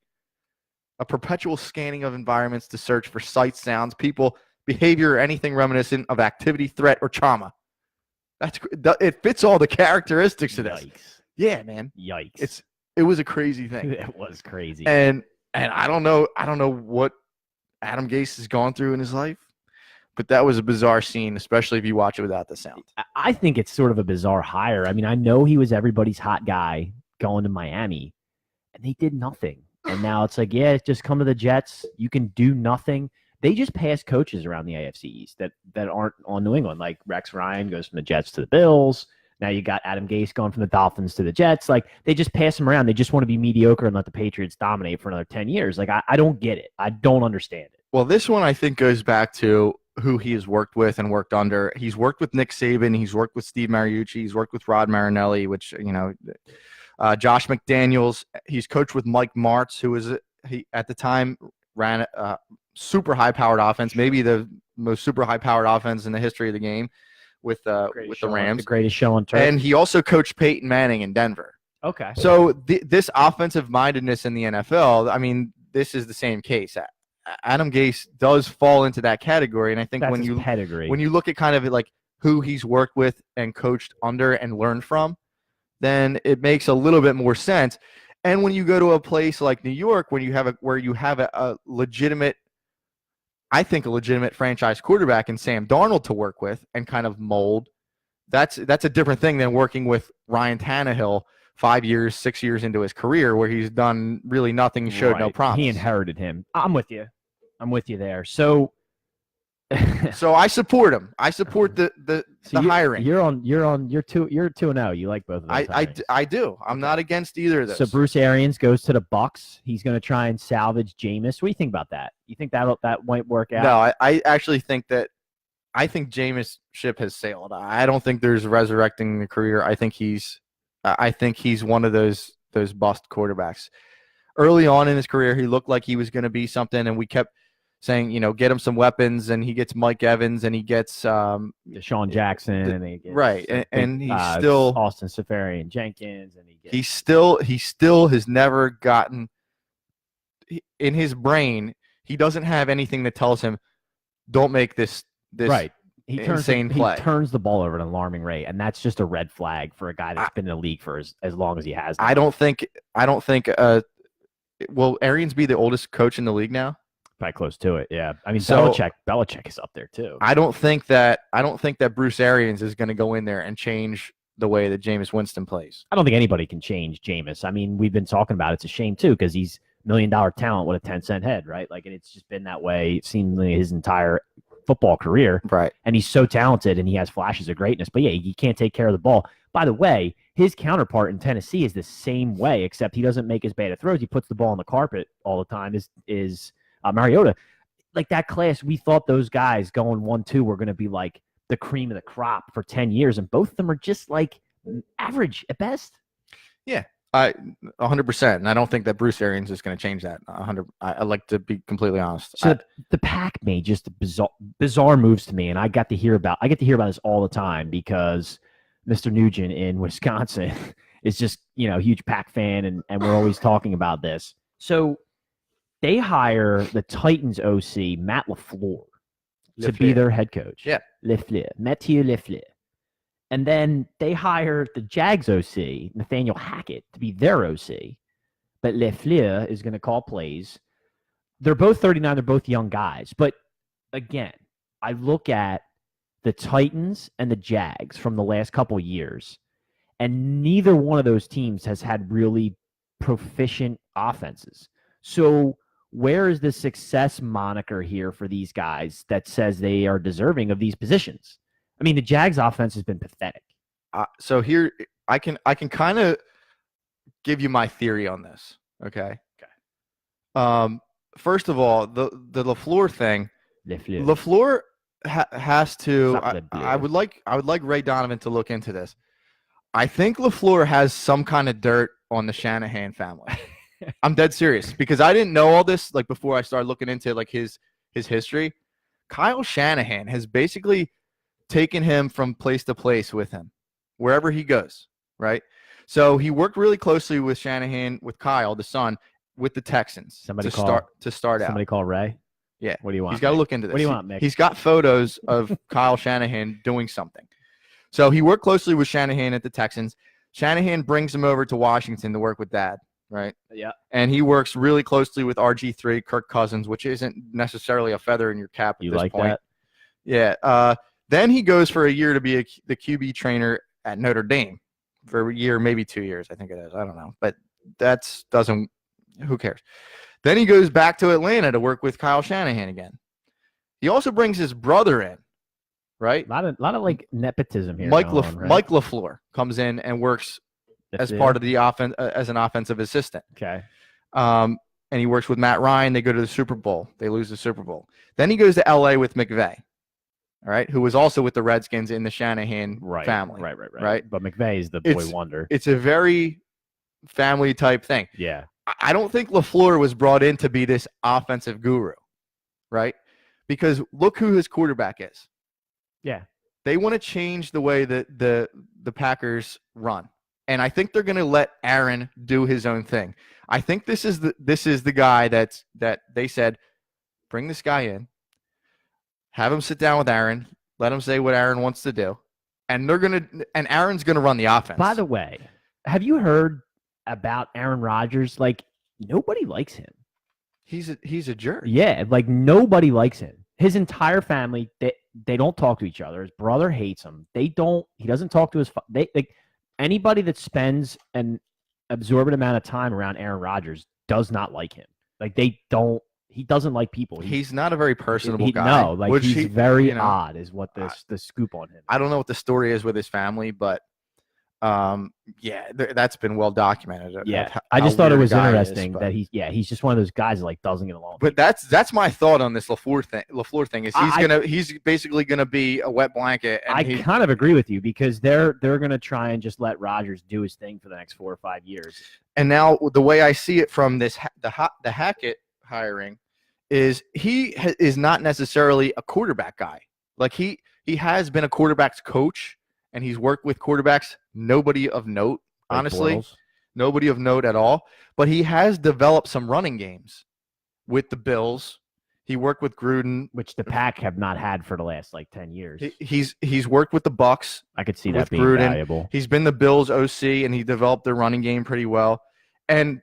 A perpetual scanning of environments to search for sights, sounds, people, behavior, or anything reminiscent of activity, threat, or trauma. It fits all the characteristics of this. Yikes. Yeah, man. Yikes. It was a crazy thing. It was crazy. And I don't know what Adam Gase has gone through in his life, but that was a bizarre scene, especially if you watch it without the sound. I think it's sort of a bizarre hire. I mean, I know he was everybody's hot guy going to Miami, and they did nothing. And now it's like, yeah, just come to the Jets. You can do nothing. They just pass coaches around the AFC East that aren't on New England. Like Rex Ryan goes from the Jets to the Bills. Now you got Adam Gase going from the Dolphins to the Jets. Like, they just pass them around. They just want to be mediocre and let the Patriots dominate for another 10 years. Like, I don't get it. I don't understand it. Well, this one I think goes back to who he has worked with and worked under. He's worked with Nick Saban. He's worked with Steve Mariucci. He's worked with Rod Marinelli, which, Josh McDaniels. He's coached with Mike Martz, who was at the time ran a super high-powered offense, maybe the most super high-powered offense in the history of the game with the Rams. The greatest show on turf. And he also coached Peyton Manning in Denver. Okay. So this offensive mindedness in the NFL, I mean, this is the same case. Adam Gase does fall into that category, and I think That's when his pedigree. When you look at kind of like who he's worked with and coached under and learned from, then it makes a little bit more sense. And when you go to a place like New York, where you have a legitimate, I think a legitimate franchise quarterback in Sam Darnold to work with and kind of mold, that's a different thing than working with Ryan Tannehill 5 years, 6 years into his career where he's done really nothing, showed no Right. promise. He inherited him. I'm with you. I'm with you there. So So I support him. I support the hiring. You're 2-0. You like both of those. I do. I'm not against either of those. So Bruce Arians goes to the Bucks. He's going to try and salvage Jameis. What do you think about that? You think that might work out? No, I actually think Jameis' ship has sailed. I don't think there's resurrecting the career. I think he's one of those bust quarterbacks. Early on in his career, he looked like he was going to be something, and we kept saying, get him some weapons, and he gets Mike Evans, and he gets Deshaun Jackson, and he gets and he's still Austin Seferian Jenkins, and he still has never gotten in his brain. He doesn't have anything that tells him, don't make this right. Insane play. He turns the ball over at an alarming rate, and that's just a red flag for a guy that's been in the league for as long as he has. I don't think. Will Arians be the oldest coach in the league now? Probably close to it. Yeah, I mean, So- Belichick is up there too. I don't think that Bruce Arians is going to go in there and change the way that Jameis Winston plays. I don't think anybody can change Jameis. I mean, we've been talking about it's a shame too because he's $1 million talent with a 10-cent head, right? Like, and it's just been that way seemingly his entire football career. Right. And he's so talented and he has flashes of greatness. But yeah, he can't take care of the ball. By the way, his counterpart in Tennessee is the same way, except he doesn't make as bad of throws. He puts the ball on the carpet all the time. Is Mariota. Like that class, we thought those guys going 1-2 were going to be like the cream of the crop for 10 years, and both of them are just like average at best. Yeah, 100%. And I don't think that Bruce Arians is going to change that. 100. I like to be completely honest. So the Pack made just bizarre moves to me, and I get to hear about this all the time because Mr. Nugent in Wisconsin is just a huge Pack fan, and we're always talking about this. So they hire the Titans OC, Matt LaFleur, to be their head coach. Yeah. Mathieu Lefleur. And then they hire the Jags OC, Nathaniel Hackett, to be their OC. But Lefleur is going to call plays. They're both 39. They're both young guys. But again, I look at the Titans and the Jags from the last couple years, and neither one of those teams has had really proficient offenses. So where is the success moniker here for these guys that says they are deserving of these positions? I mean, the Jags offense has been pathetic. So here I can kind of give you my theory on this. Okay. First of all, the LaFleur thing. LaFleur has to. I would like Ray Donovan to look into this. I think LaFleur has some kind of dirt on the Shanahan family. I'm dead serious because I didn't know all this like before I started looking into like his history. Kyle Shanahan has basically taken him from place to place with him, wherever he goes, right? So he worked really closely with Shanahan, with Kyle, the son, with the Texans to start out. Somebody call Ray? Yeah. What do you want? He's got to look into this. What do you want, Mick? He's got photos of Kyle Shanahan doing something. So he worked closely with Shanahan at the Texans. Shanahan brings him over to Washington to work with Dad, right? Yeah. And he works really closely with RG3, Kirk Cousins, which isn't necessarily a feather in your cap at this point. That? Yeah. Then he goes for a year to be the QB trainer at Notre Dame for a year, maybe 2 years. I think it is. I don't know. But who cares? Then he goes back to Atlanta to work with Kyle Shanahan again. He also brings his brother in, right? A lot of like nepotism here. Mike right? LaFleur comes in and works as part of the offense as an offensive assistant. Okay. And he works with Matt Ryan. They go to the Super Bowl. They lose the Super Bowl. Then he goes to LA with McVay. All right, who was also with the Redskins in the Shanahan family. Right. But McVay is the boy wonder. It's a very family type thing. Yeah. I don't think LaFleur was brought in to be this offensive guru, right? Because look who his quarterback is. Yeah. They want to change the way that the Packers run. And I think they're going to let Aaron do his own thing. I think this is the guy that they said, bring this guy in. Have him sit down with Aaron. Let him say what Aaron wants to do, and Aaron's gonna run the offense. By the way, have you heard about Aaron Rodgers? Like nobody likes him. He's a jerk. Yeah, like nobody likes him. His entire family they don't talk to each other. His brother hates him. He doesn't talk to his. Anybody that spends an absorbent amount of time around Aaron Rodgers does not like him. Like he doesn't like people. He's not a very personable guy. No, like he's very odd is what the scoop on him. I don't know what the story is with his family, but that's been well documented. Yeah, I just thought it was interesting that he's just one of those guys that like doesn't get along. But that's my thought on this LaFleur thing is he's basically gonna be a wet blanket. And I kind of agree with you because they're gonna try and just let Rodgers do his thing for the next 4 or 5 years. And now the way I see it from the Hackett hiring is he is not necessarily a quarterback guy. Like he has been a quarterback's coach. And he's worked with quarterbacks, nobody of note, honestly, nobody of note at all. But he has developed some running games with the Bills. He worked with Gruden, which the Pack have not had for the last like 10 years. He's worked with the Bucks. I could see that being valuable. He's been the Bills OC, and he developed their running game pretty well. And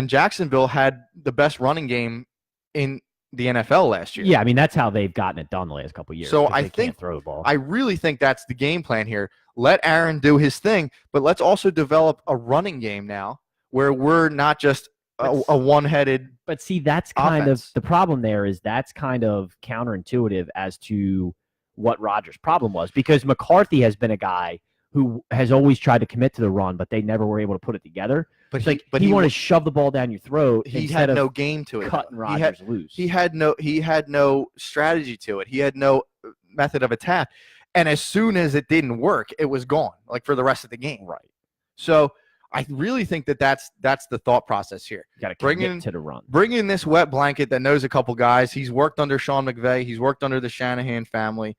Jacksonville had the best running game in the NFL last year. Yeah, I mean that's how they've gotten it done the last couple of years. So I think throw the ball. I really think that's the game plan here. Let Aaron do his thing, but let's also develop a running game now where we're not just a one-headed. But see, that's kind of the problem. There is that's kind of counterintuitive as to what Rodgers' problem was because McCarthy has been a guy who has always tried to commit to the run, but they never were able to put it together. But he wanted to shove the ball down your throat. He had no game to it. Cutting Rodgers loose. He had no strategy to it. He had no method of attack. And as soon as it didn't work, it was gone. Like for the rest of the game. Right. So I really think that's the thought process here. Got to commit to the run. Bring in this wet blanket that knows a couple guys. He's worked under Sean McVay. He's worked under the Shanahan family.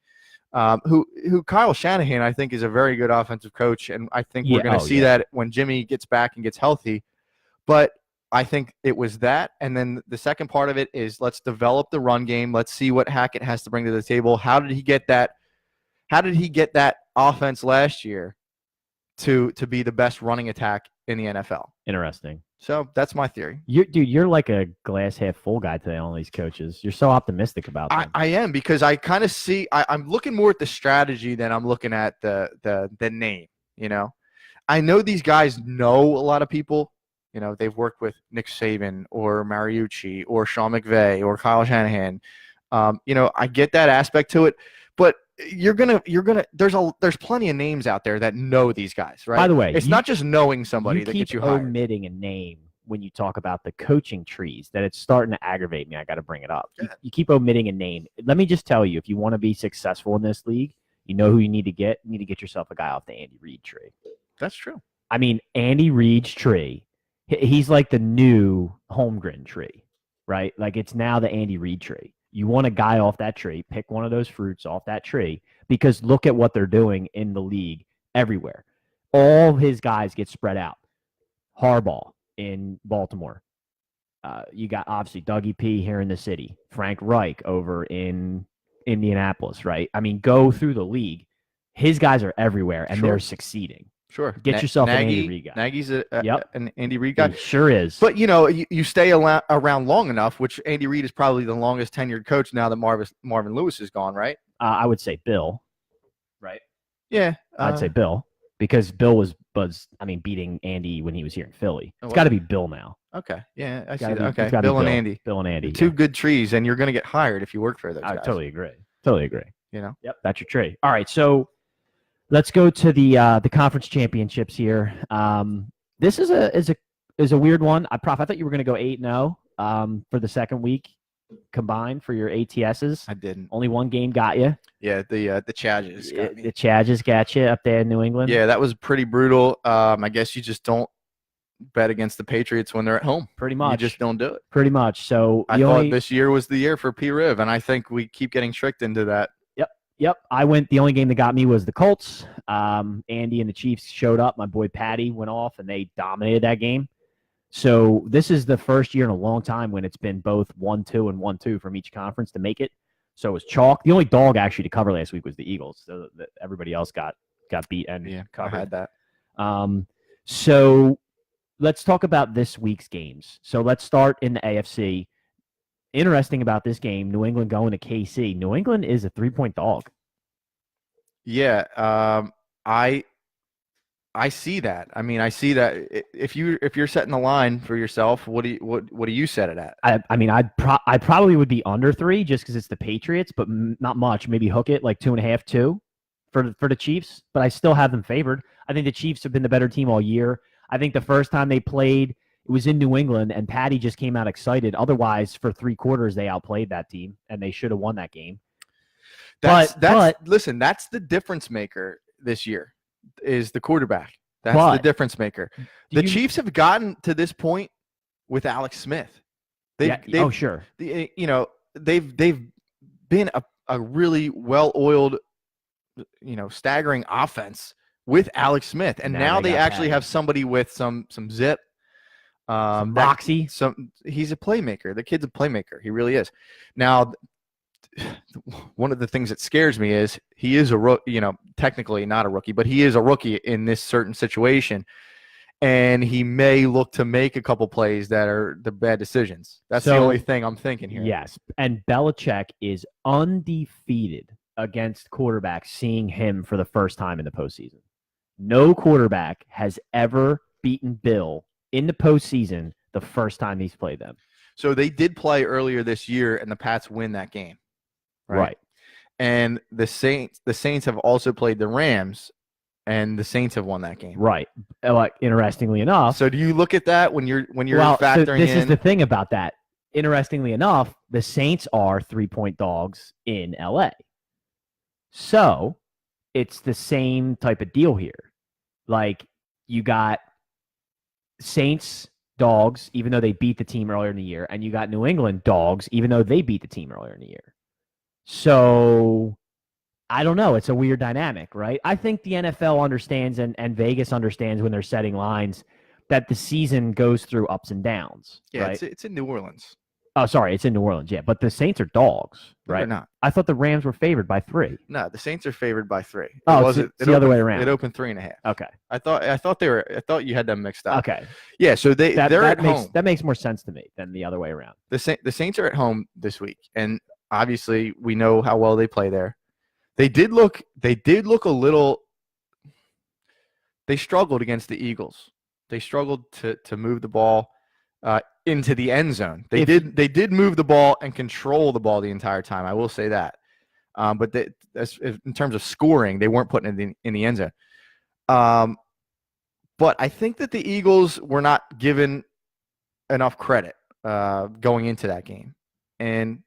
Who Kyle Shanahan, I think, is a very good offensive coach, and I think we're going to see that when Jimmy gets back and gets healthy. But I think it was that, and then the second part of it is let's develop the run game. Let's see what Hackett has to bring to the table. How did he get that? How did he get that offense last year to be the best running attack in the NFL? Interesting. So that's my theory. You're like a glass half full guy today on these coaches. You're so optimistic about them. I am because I kind of see I'm looking more at the strategy than I'm looking at the name. I know these guys know a lot of people. They've worked with Nick Saban or Mariucci or Sean McVay or Kyle Shanahan. I get that aspect to it, but you're gonna there's plenty of names out there that know these guys, right? By the way, it's not just knowing somebody that gets you hired. Omitting a name when you talk about the coaching trees that it's starting to aggravate me. I got to bring it up. You keep omitting a name. Let me just tell you, if you want to be successful in this league, you know who you need to get. You need to get yourself a guy off the Andy Reid tree. That's true. I mean, Andy Reid's tree. He's like the new Holmgren tree, right? Like it's now the Andy Reid tree. You want a guy off that tree, pick one of those fruits off that tree, because look at what they're doing in the league everywhere. All his guys get spread out. Harbaugh in Baltimore. You got obviously Dougie P here in the city. Frank Reich over in Indianapolis, right? I mean, go through the league. His guys are everywhere, and they're succeeding. Sure. Get yourself an Andy Reid guy. Nagy's an Andy Reid guy. He sure is. But, you stay around long enough, which Andy Reid is probably the longest tenured coach now that Marvin Lewis is gone, right? I would say Bill, right? Yeah. I'd say Bill because Bill was beating Andy when he was here in Philly. It's got to be Bill now. Okay. Yeah, I see that. Okay. Bill and Andy. Two good trees, and you're going to get hired if you work for those guys. I totally agree. Yep, that's your tree. All right, so let's go to the conference championships here. This is a weird one. I thought you were going to go 8-0 for the second week combined for your ATSs. I didn't. Only one game got you. Yeah, the Chargers got me. The Chargers got you up there in New England. Yeah, that was pretty brutal. I guess you just don't bet against the Patriots when they're at home. Pretty much. You just don't do it. Pretty much. So I thought this year was the year for P-Riv, and I think we keep getting tricked into that. Yep. The only game that got me was the Colts. Andy and the Chiefs showed up. My boy Patty went off, and they dominated that game. So this is the first year in a long time when it's been both 1-2 and 1-2 from each conference to make it. So it was chalk. The only dog actually to cover last week was the Eagles. So everybody else got beat and covered. I had that. So let's talk about this week's games. So let's start in the AFC. Interesting about this game, New England going to KC. New England is a 3-point dog. Yeah, I see that. I mean, I see that. If you're setting the line for yourself, what do you set it at? I mean, I probably would be under 3 just because it's the Patriots, but not much. Maybe hook it like 2.5, 2 for the Chiefs. But I still have them favored. I think the Chiefs have been the better team all year. I think the first time they played, it was in New England, and Patty just came out excited. Otherwise, for 3 quarters, they outplayed that team, and they should have won that game. Listen, that's the difference maker this year. Is the quarterback. That's the difference maker. The Chiefs have gotten to this point with Alex Smith. Sure. They've been a really well-oiled, staggering offense with Alex Smith, and now they actually have somebody with some zip, some moxie. He's a playmaker. The kid's a playmaker. He really is. Now, one of the things that scares me is he is a rookie, technically not a rookie, but he is a rookie in this certain situation, and he may look to make a couple plays that are the bad decisions. That's the only thing I'm thinking here. Yes, and Belichick is undefeated against quarterbacks seeing him for the first time in the postseason. No quarterback has ever beaten Bill in the postseason the first time he's played them. So they did play earlier this year, and the Pats win that game. Right. And the Saints have also played the Rams, and the Saints have won that game. Right. Interestingly enough. So do you look at that when you're factoring in? This is the thing about that. Interestingly enough, the Saints are 3-point dogs in LA. So it's the same type of deal here. Like, you got Saints dogs, even though they beat the team earlier in the year, and you got New England dogs, even though they beat the team earlier in the year. So I don't know. It's a weird dynamic, right? I think the NFL understands and Vegas understands when they're setting lines that the season goes through ups and downs. Yeah, right? It's in New Orleans. Oh, sorry, it's in New Orleans, yeah. But the Saints are dogs, right? They're not. I thought the Rams were favored by 3. No, the Saints are favored by 3. It's the other way around. It opened 3.5. Okay. I thought you had them mixed up. Okay. Yeah, so they're at home. That makes more sense to me than the other way around. The Saints are at home this week, and obviously we know how well they play there. They did look a little. They struggled against the Eagles. They struggled to move the ball into the end zone. They did move the ball and control the ball the entire time. I will say that. But in terms of scoring, they weren't putting it in the end zone. But I think that the Eagles were not given enough credit going into that game. And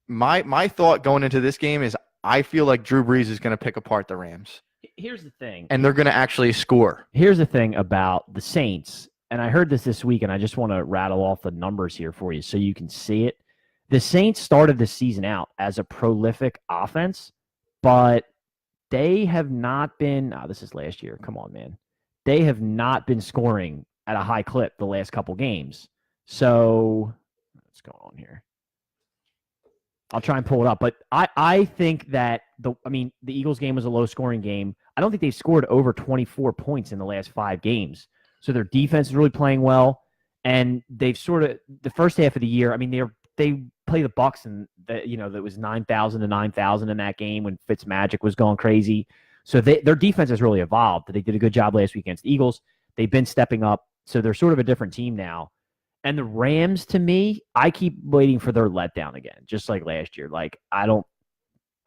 my thought going into this game is I feel like Drew Brees is going to pick apart the Rams. Here's the thing. And they're going to actually score. Here's the thing about the Saints, and I heard this week, and I just want to rattle off the numbers here for you so you can see it. The Saints started the season out as a prolific offense, but they have not been – this is last year. Come on, man. They have not been scoring at a high clip the last couple games. So what's going on here? I'll try and pull it up. But I think that the Eagles game was a low-scoring game. I don't think they've scored over 24 points in the last 5 games. So their defense is really playing well. And they've sort of – the first half of the year, they play the Bucs, and that was 9,000 to 9,000 in that game when Fitzmagic was going crazy. So their defense has really evolved. They did a good job last week against the Eagles. They've been stepping up. So they're sort of a different team now. And the Rams, to me, I keep waiting for their letdown again, just like last year. Like, I don't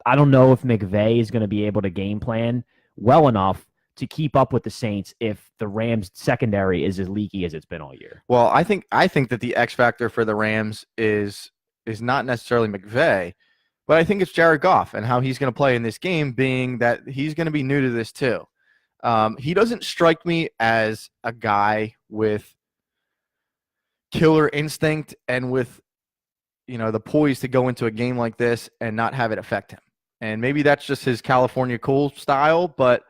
know if McVay is going to be able to game plan well enough to keep up with the Saints if the Rams secondary is as leaky as it's been all year. Well, I think that the X factor for the Rams is not necessarily McVay, but I think it's Jared Goff and how he's going to play in this game, being that he's going to be new to this too. He doesn't strike me as a guy with killer instinct and with the poise to go into a game like this and not have it affect him. And maybe that's just his California cool style, but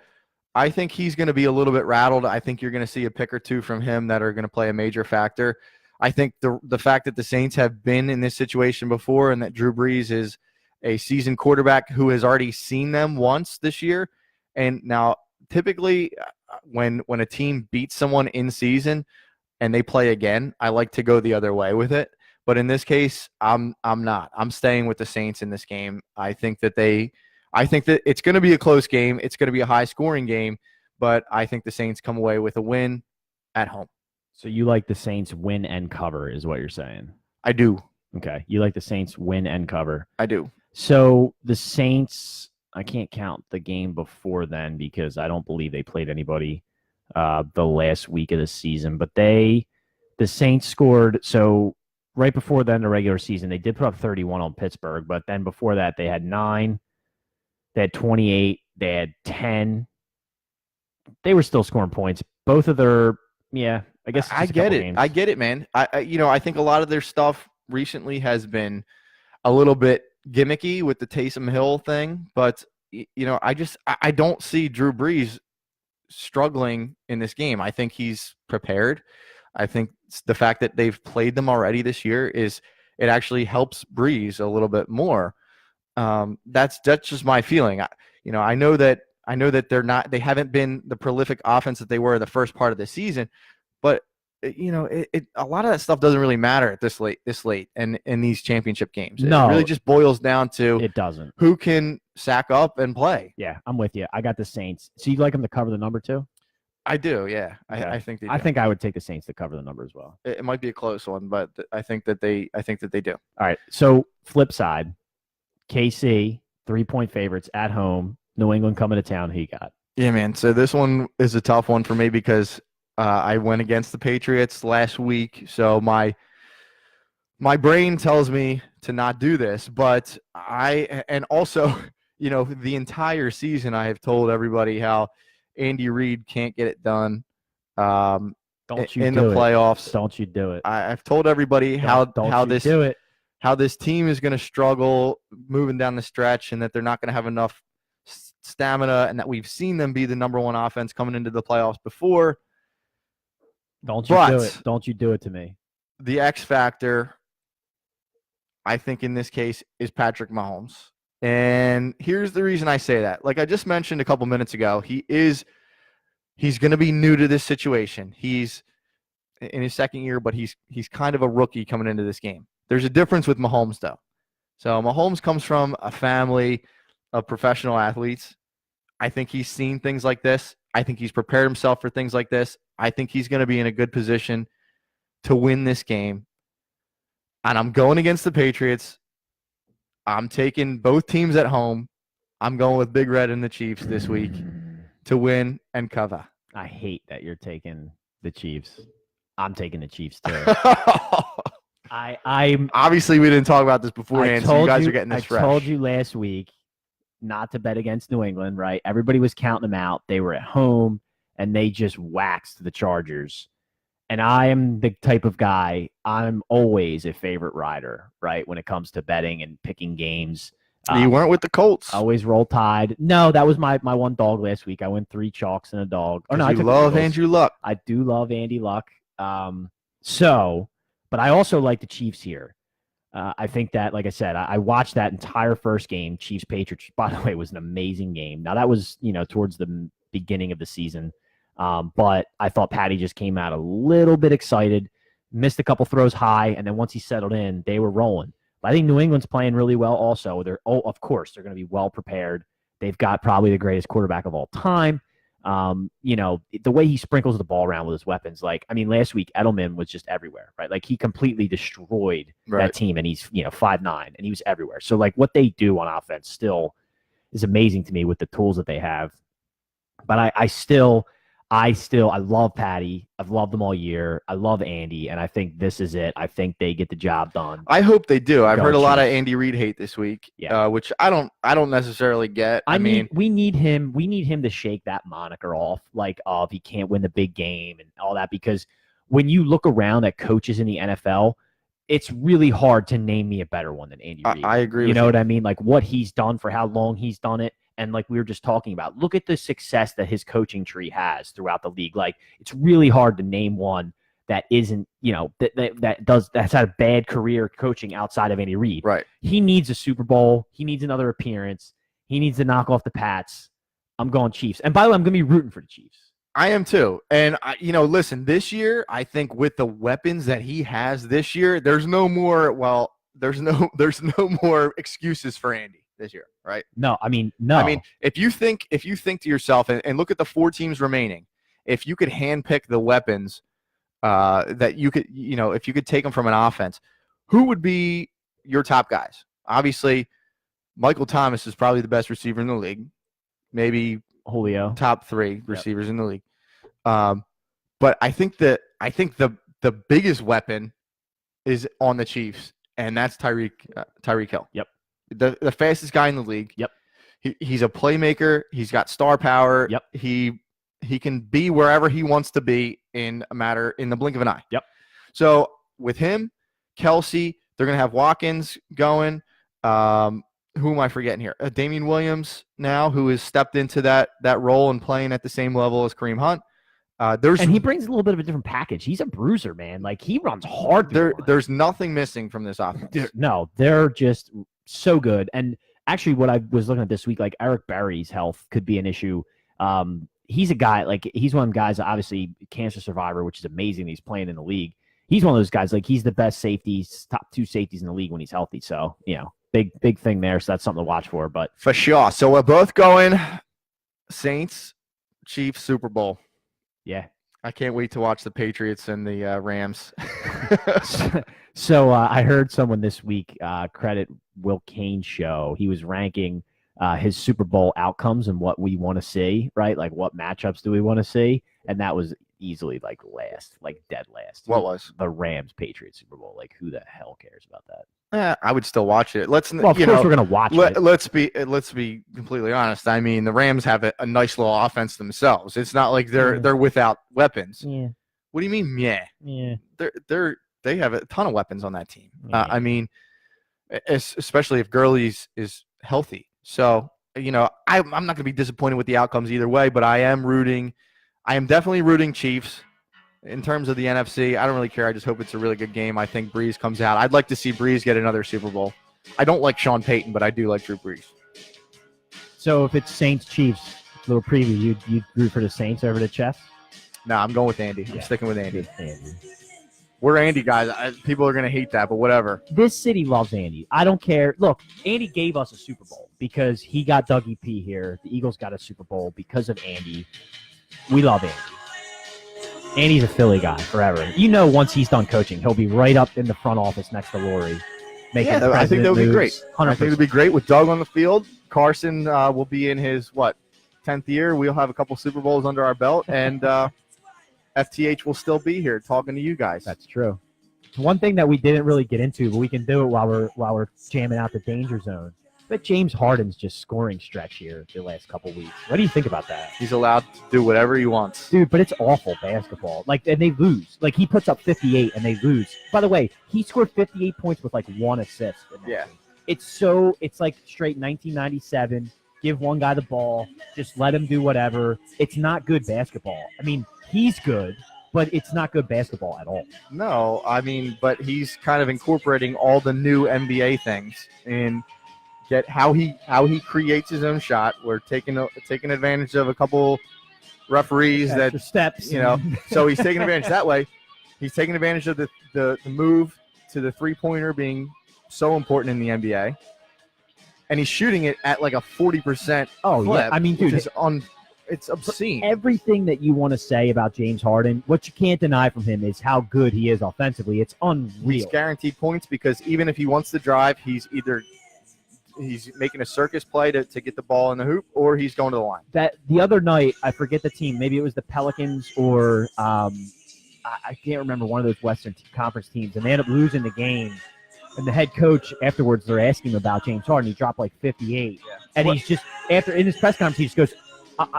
I think he's going to be a little bit rattled. I think you're going to see a pick or two from him that are going to play a major factor. I think the fact that the Saints have been in this situation before and that Drew Brees is a seasoned quarterback who has already seen them once this year. And now typically when a team beats someone in season and they play again, I like to go the other way with it. But in this case, I'm not. I'm staying with the Saints in this game. I think that it's going to be a close game. It's going to be a high-scoring game. but I think the Saints come away with a win at home. So you like the Saints win and cover is what you're saying. I do. Okay. You like the Saints win and cover. I do. So the Saints, I can't count the game before then because I don't believe they played anybody the last week of the season. But the Saints scored. So right before then, the regular season, they did put up 31 on Pittsburgh. But then before that, they had 9. They had 28. They had 10. They were still scoring points. Both of their, I guess I get it. Games. I get it, man. I think a lot of their stuff recently has been a little bit gimmicky with the Taysom Hill thing, but I don't see Drew Brees struggling in this game. I think he's prepared. I think the fact that they've played them already this year it actually helps Brees a little bit more. That's just my feeling. I know that they haven't been the prolific offense that they were the first part of the season, but a lot of that stuff doesn't really matter at this late and in these championship games. No, it really just boils down to it doesn't. Who can sack up and play. Yeah, I'm with you. I got the Saints. So you like them to cover the number too? I do. Yeah, okay. I think they do. I think I would take the Saints to cover the number as well. It might be a close one, but I think that they do. All right. So flip side, KC 3-point favorites at home. New England coming to town. Who you got? Yeah, man. So this one is a tough one for me because I went against the Patriots last week. So my brain tells me to not do this, but also, the entire season I have told everybody how Andy Reid can't get it done in the playoffs. Don't you do it. I've told everybody how this team is going to struggle moving down the stretch and that they're not going to have enough stamina and that we've seen them be the number one offense coming into the playoffs before. Don't you do it. Don't you do it to me. The X factor, I think in this case, is Patrick Mahomes. And here's the reason I say that. Like I just mentioned a couple minutes ago, he's going to be new to this situation. He's in his second year, but he's kind of a rookie coming into this game. There's a difference with Mahomes, though. So Mahomes comes from a family of professional athletes. I think he's seen things like this. I think he's prepared himself for things like this. I think he's going to be in a good position to win this game. And I'm going against the Patriots. I'm taking both teams at home. I'm going with Big Red and the Chiefs this week to win and cover. I hate that you're taking the Chiefs. I'm taking the Chiefs too. I'm obviously we didn't talk about this beforehand, so you guys are getting this fresh. I told you last week not to bet against New England, right? Everybody was counting them out. They were at home and they just waxed the Chargers. And I am the type of guy, I'm always a favorite rider, right? When it comes to betting and picking games. You weren't with the Colts. Always roll Tide. No, that was my one dog last week. I went 3 chalks and a dog. Oh, no, I love Andrew Luck. I do love Andy Luck. But I also like the Chiefs here. I think that, like I said, I watched that entire first game, Chiefs-Patriots, by the way, was an amazing game. Now, that was, towards the beginning of the season. But I thought Patty just came out a little bit excited, missed a couple throws high, and then once he settled in, they were rolling. But I think New England's playing really well also. Of course, they're going to be well prepared. They've got probably the greatest quarterback of all time. The way he sprinkles the ball around with his weapons, last week Edelman was just everywhere, right? Like he completely destroyed that team, and he's 5'9", and he was everywhere. So what they do on offense still is amazing to me with the tools that they have. But I love Patty. I've loved them all year. I love Andy, and I think this is it. I think they get the job done. I hope they do. I've heard a lot of Andy Reid hate this week, which I don't necessarily get. I mean, we need him. We need him to shake that moniker off, if he can't win the big game and all that. Because when you look around at coaches in the NFL, it's really hard to name me a better one than Andy Reid. I agree. You know what I mean? Like what he's done for how long he's done it. And like we were just talking about, look at the success that his coaching tree has throughout the league. Like it's really hard to name one that isn't, that's had a bad career coaching outside of Andy Reid. Right. He needs a Super Bowl. He needs another appearance. He needs to knock off the Pats. I'm going Chiefs. And by the way, I'm going to be rooting for the Chiefs. I am too. And listen, this year, I think with the weapons that he has this year, there's no more excuses for Andy. this year, right? No, I mean, no. I mean, if you think to yourself and look at the 4 teams remaining, if you could handpick the weapons that you could, if you could take them from an offense, who would be your top guys? Obviously, Michael Thomas is probably the best receiver in the league. Maybe Julio, top 3 receivers in the league. But I think the biggest weapon is on the Chiefs, and that's Tyreek Hill. Yep. The fastest guy in the league. Yep. He's a playmaker. He's got star power. Yep. He can be wherever he wants to be in the blink of an eye. Yep. So with him, Kelsey, they're gonna have Watkins going. Who am I forgetting here? Damian Williams now, who has stepped into that role and playing at the same level as Kareem Hunt. And he brings a little bit of a different package. He's a bruiser, man. Like, he runs hard. There's nothing missing from this offense. No, they're just so good. And actually, what I was looking at this week, like Eric Berry's health could be an issue. He's a guy, like, he's one of them guys, obviously cancer survivor, which is amazing. He's playing in the league. He's one of those guys, like, he's the best safeties, top 2 safeties in the league when he's healthy. So, big thing there. So that's something to watch for. But for sure. So we're both going Saints, Chiefs, Super Bowl. Yeah. I can't wait to watch the Patriots and the Rams. So I heard someone this week credit Will Kane's show. He was ranking his Super Bowl outcomes and what we want to see, right? Like, what matchups do we want to see? And that was easily like last, like dead last. What was? The Rams Patriots Super Bowl. Like, who the hell cares about that? I would still watch it. Well, of course we're going to watch it. Let's be completely honest. I mean, the Rams have a nice little offense themselves. It's not like they're without weapons. Yeah. What do you mean? Yeah. Yeah. They have a ton of weapons on that team. Yeah. I mean, especially if Gurley's is healthy. So, I'm not going to be disappointed with the outcomes either way, but I am definitely rooting Chiefs. In terms of the NFC, I don't really care. I just hope it's a really good game. I think Breeze comes out. I'd like to see Breeze get another Super Bowl. I don't like Sean Payton, but I do like Drew Brees. So if it's Saints-Chiefs, little preview, you'd root for the Saints over the Chiefs? No, I'm going with Andy. I'm sticking with Andy. Andy. We're Andy guys. People are going to hate that, but whatever. This city loves Andy. I don't care. Look, Andy gave us a Super Bowl because he got Dougie P here. The Eagles got a Super Bowl because of Andy. We love Andy. Andy's a Philly guy forever. Once he's done coaching, he'll be right up in the front office next to Lori. I think that would be great. 100%. I think it would be great with Doug on the field. Carson will be in his, 10th year. We'll have a couple Super Bowls under our belt, and FTH will still be here talking to you guys. That's true. One thing that we didn't really get into, but we can do it while we're jamming out the danger zone. But James Harden's just scoring stretch here the last couple weeks. What do you think about that? He's allowed to do whatever he wants. Dude, but it's awful basketball. And they lose. Like, he puts up 58 and they lose. By the way, he scored 58 points with 1 assist. Yeah. It's like straight 1997. Give one guy the ball. Just let him do whatever. It's not good basketball. I mean, he's good, but it's not good basketball at all. No, I mean, but he's kind of incorporating all the new NBA things and get how he creates his own shot. We're taking advantage of a couple referees extra steps, so he's taking advantage that way. He's taking advantage of the move to the 3-pointer being so important in the NBA, and he's shooting it at like a 40%. Oh clip, yeah, I mean, dude, it's obscene. Everything that you want to say about James Harden, what you can't deny from him is how good he is offensively. It's unreal. He's guaranteed points because even if he wants to drive, he's making a circus play to get the ball in the hoop, or he's going to the line. That the other night, I forget the team. Maybe it was the Pelicans or I can't remember, one of those Western Conference teams, and they ended up losing the game. And the head coach afterwards, they're asking him about James Harden. He dropped 58, and he's just in his press conference, he just goes,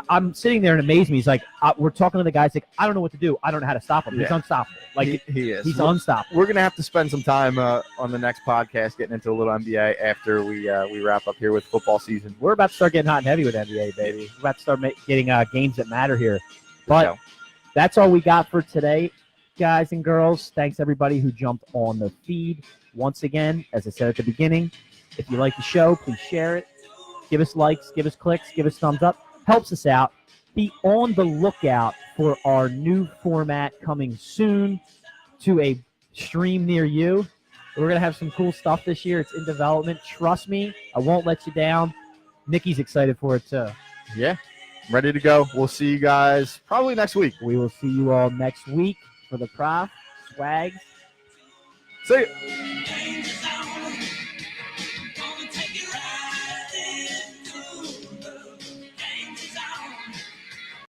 I'm sitting there in amazement. He's like, we're talking to the guys, like, I don't know what to do. I don't know how to stop him. He's unstoppable. Like, he is. He's unstoppable. We're gonna have to spend some time on the next podcast getting into a little NBA after we wrap up here with football season. We're about to start getting hot and heavy with NBA, baby. We're about to start getting games that matter here. But that's all we got for today, guys and girls. Thanks everybody who jumped on the feed. Once again, as I said at the beginning, if you like the show, please share it. Give us likes, give us clicks, give us thumbs up. Helps us out. Be on the lookout for our new format coming soon to a stream near you. We're going to have some cool stuff this year. It's in development. Trust me, I won't let you down. Nikki's excited for it too. Yeah, ready to go. We'll see you guys probably next week. We will see you all next week for the Prof Swags. See ya.